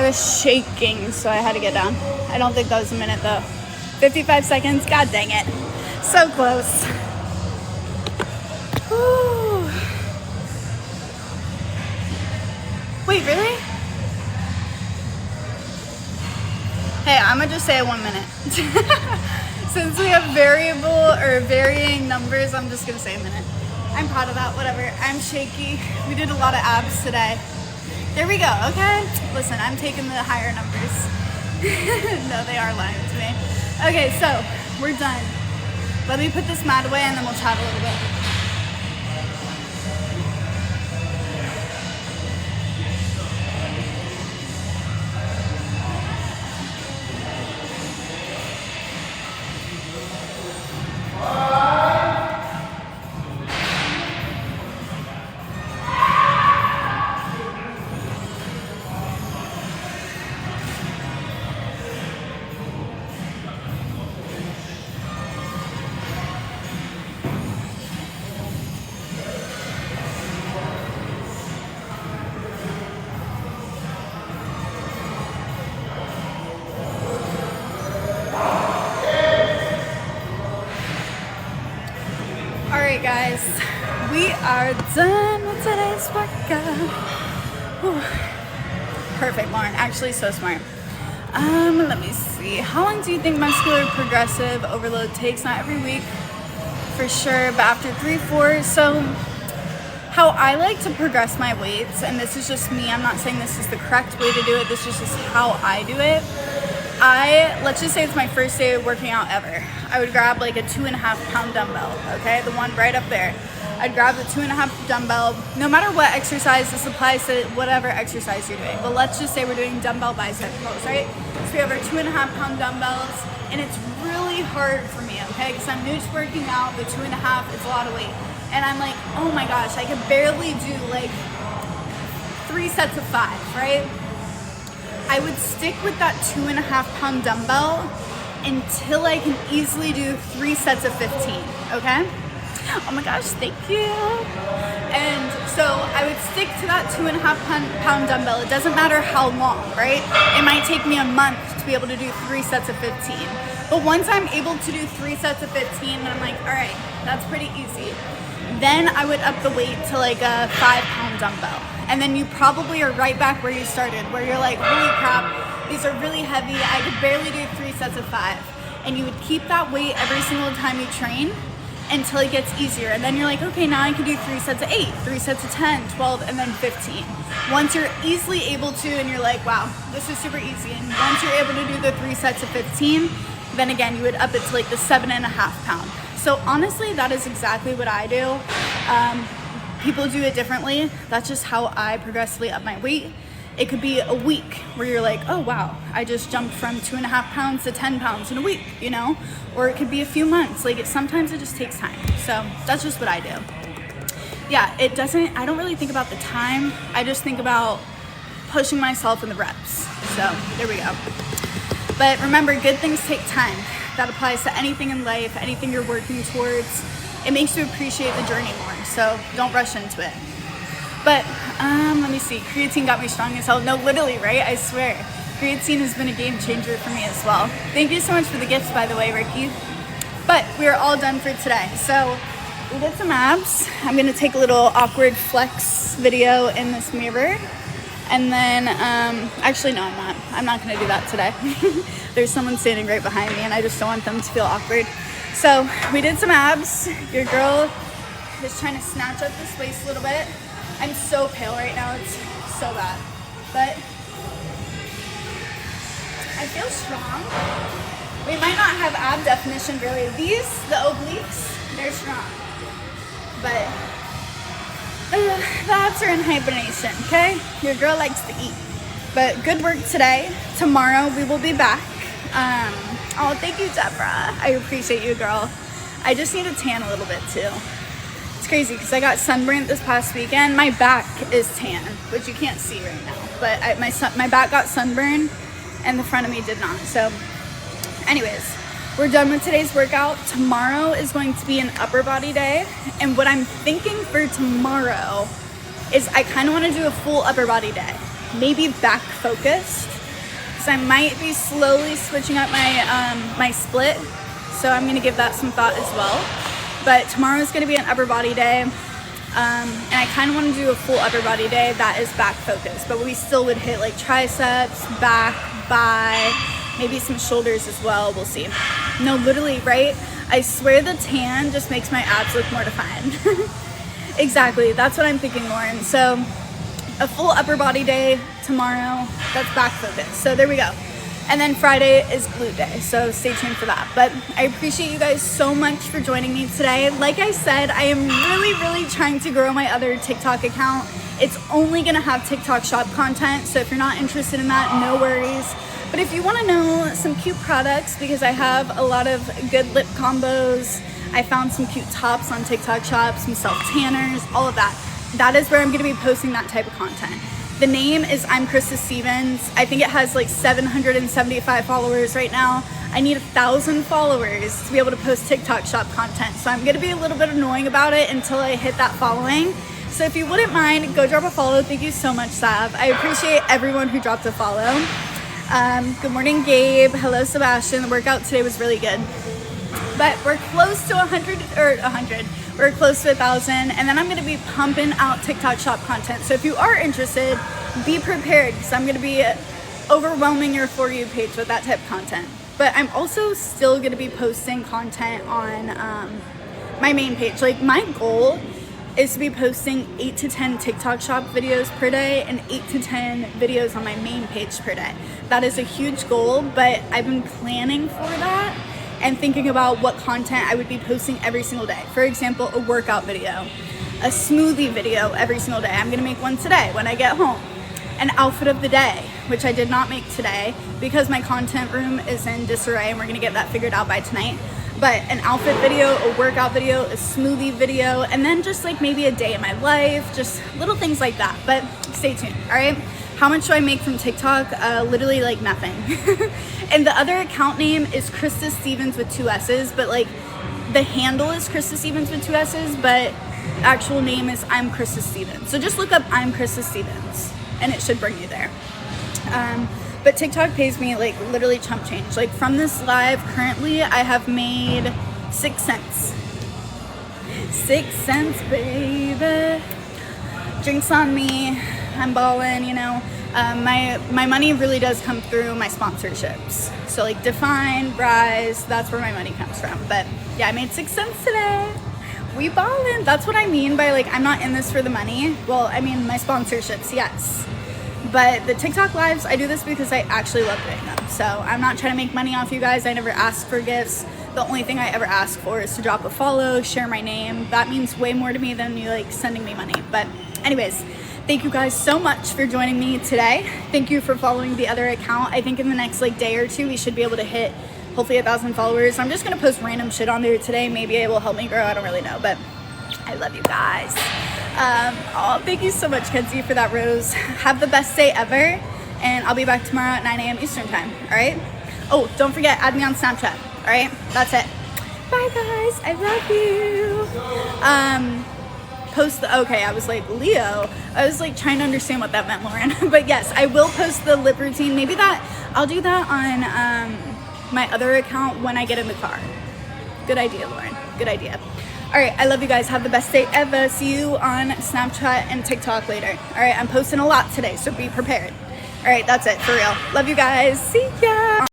I was shaking, so I had to get down. I don't think that was a minute though. 55 seconds, god dang it. So close. Whew. Wait, really? Hey, I'm gonna just say 1 minute. Since we have varying numbers, I'm just gonna say a minute. I'm proud of that, whatever. I'm shaky. We did a lot of abs today. There we go, okay? Listen, I'm taking the higher numbers. No, they are lying to me. Okay, so we're done. Let me put this mat away and then we'll chat a little bit. Guys, we are done with today's workout. Whew. Perfect, Lauren. Actually, so smart. Let me see. How long do you think muscular progressive overload takes? Not every week, for sure, but after 3-4. So, how I like to progress my weights, and this is just me. I'm not saying this is the correct way to do it. This is just how I do it. Let's just say it's my first day of working out ever. I would grab like a 2.5 pound dumbbell, okay? The one right up there. I'd grab the 2.5 dumbbell, no matter what exercise. This applies to whatever exercise you're doing. But let's just say we're doing dumbbell bicep curls, right? So we have our 2.5 pound dumbbells, and it's really hard for me, okay? Because I'm new to working out, the 2.5, it's a lot of weight. And I'm like, oh my gosh, I could barely do like 3 sets of 5, right? I would stick with that 2.5 pound dumbbell until I can easily do 3 sets of 15, okay? Oh my gosh, thank you. And so I would stick to that 2.5 pound dumbbell. It doesn't matter how long, right? It might take me a month to be able to do 3 sets of 15. But once I'm able to do 3 sets of 15, I'm like, all right, that's pretty easy. Then I would up the weight to like a 5 pound dumbbell. And then you probably are right back where you started, where you're like, holy crap, these are really heavy. I could barely do 3 sets of 5. And you would keep that weight every single time you train until it gets easier. And then you're like, okay, now I can do 3 sets of 8, 3 sets of 10, 12, and then 15. Once you're easily able to, and you're like, wow, this is super easy. And once you're able to do the 3 sets of 15, then again, you would up it to like the 7.5 pound. So honestly, that is exactly what I do. People do it differently. That's just how I progressively up my weight. It could be a week where you're like, oh wow, I just jumped from 2.5 pounds to 10 pounds in a week, you know? Or it could be a few months. Like sometimes it just takes time. So that's just what I do. Yeah, I don't really think about the time. I just think about pushing myself in the reps. So there we go. But remember, good things take time. That applies to anything in life, anything you're working towards. It makes you appreciate the journey more, so don't rush into it. But let me see, creatine got me strong as hell. No, literally, right? I swear. Creatine has been a game changer for me as well. Thank you so much for the gifts, by the way, Ricky. But we are all done for today. So we did some abs. I'm gonna take a little awkward flex video in this mirror. And then, actually, no, I'm not. I'm not gonna do that today. There's someone standing right behind me and I just don't want them to feel awkward. So we did some abs. Your girl is trying to snatch up this waist a little bit. I'm so pale right now, it's so bad. But I feel strong. We might not have ab definition really. These, the obliques, they're strong. But the abs are in hibernation, okay? Your girl likes to eat. But good work today. Tomorrow we will be back. Oh, thank you, Deborah. I appreciate you, girl. I just need to tan a little bit too. It's crazy because I got sunburned this past weekend. My back is tan, which you can't see right now. But my back got sunburned and the front of me did not. So anyways, we're done with today's workout. Tomorrow is going to be an upper body day. And what I'm thinking for tomorrow is I kind of want to do a full upper body day. Maybe back focused. because I might be slowly switching up my my split. So I'm gonna give that some thought as well. But tomorrow is gonna be an upper body day. And I kind of want to do a full upper body day that is back focused, but we still would hit like triceps, back, bi, maybe some shoulders as well. We'll see. No, literally, right? I swear the tan just makes my abs look more defined. Exactly, that's what I'm thinking, Lauren. So a full upper body day tomorrow, that's back focused. So there we go. And then Friday is glute day, so stay tuned for that. But I appreciate you guys so much for joining me today. Like I said, I am really trying to grow my other TikTok account. It's only gonna have TikTok shop content, so if you're not interested in that, no worries. But if you wanna know some cute products, because I have a lot of good lip combos, I found some cute tops on TikTok shop, some self-tanners, all of that. That is where I'm gonna be posting that type of content. The name is I'm Stevens. I think it has like 775 followers right now. I need 1,000 followers to be able to post TikTok shop content. So I'm gonna be a little bit annoying about it until I hit that following. So if you wouldn't mind, go drop a follow. Thank you so much, Sav. I appreciate everyone who dropped a follow. Good morning, Gabe. Hello, Sebastian. The workout today was really good. But we're close to 100. We're close to 1,000, and then I'm gonna be pumping out TikTok shop content. So if you are interested, be prepared, because I'm gonna be overwhelming your For You page with that type of content. But I'm also still gonna be posting content on my main page. Like, my goal is to be posting 8 to 10 TikTok shop videos per day and 8 to 10 videos on my main page per day. That is a huge goal, but I've been planning for that and thinking about what content I would be posting every single day. For example, a workout video, a smoothie video every single day. I'm gonna make one today when I get home. An outfit of the day, which I did not make today because my content room is in disarray and we're gonna get that figured out by tonight. But an outfit video, a workout video, a smoothie video, and then just like maybe a day in my life, just little things like that. But stay tuned, all right? How much do I make from TikTok? Literally like nothing. And the other account name is kristastevens with 2 S's, but like the handle is kristastevens with 2 S's, but actual name is I'm Kristastevens. So just look up I'm Kristastevens and it should bring you there. But TikTok pays me like literally chump change. Like from this live currently, I have made 6 cents. 6 cents, baby. Drinks on me. I'm balling, you know. My money really does come through my sponsorships. So like Define, Rise, that's where my money comes from. But yeah, I made 6 cents today. We ballin'. That's what I mean by like, I'm not in this for the money. Well, I mean my sponsorships, yes. But the TikTok lives, I do this because I actually love doing them. So I'm not trying to make money off you guys. I never ask for gifts. The only thing I ever ask for is to drop a follow, share my name. That means way more to me than you like sending me money. But anyways, thank you guys so much for joining me today. Thank you for following the other account. I think in the next like day or two, we should be able to hit hopefully 1,000 followers. I'm just gonna post random shit on there today. Maybe it will help me grow, I don't really know, but I love you guys. Oh, thank you so much, Kenzie, for that rose. Have the best day ever, and I'll be back tomorrow at 9 a.m. Eastern time, all right? Oh, don't forget, add me on Snapchat, all right? That's it. Bye, guys. I love you. Post the, okay, I was like, Leo. I was like trying to understand what that meant, Lauren. But yes, I will post the lip routine. Maybe I'll do that on my other account when I get in the car. Good idea, Lauren. Good idea. All right, I love you guys. Have the best day ever. See you on Snapchat and TikTok later. All right, I'm posting a lot today, so be prepared. All right, that's it, for real. Love you guys. See ya.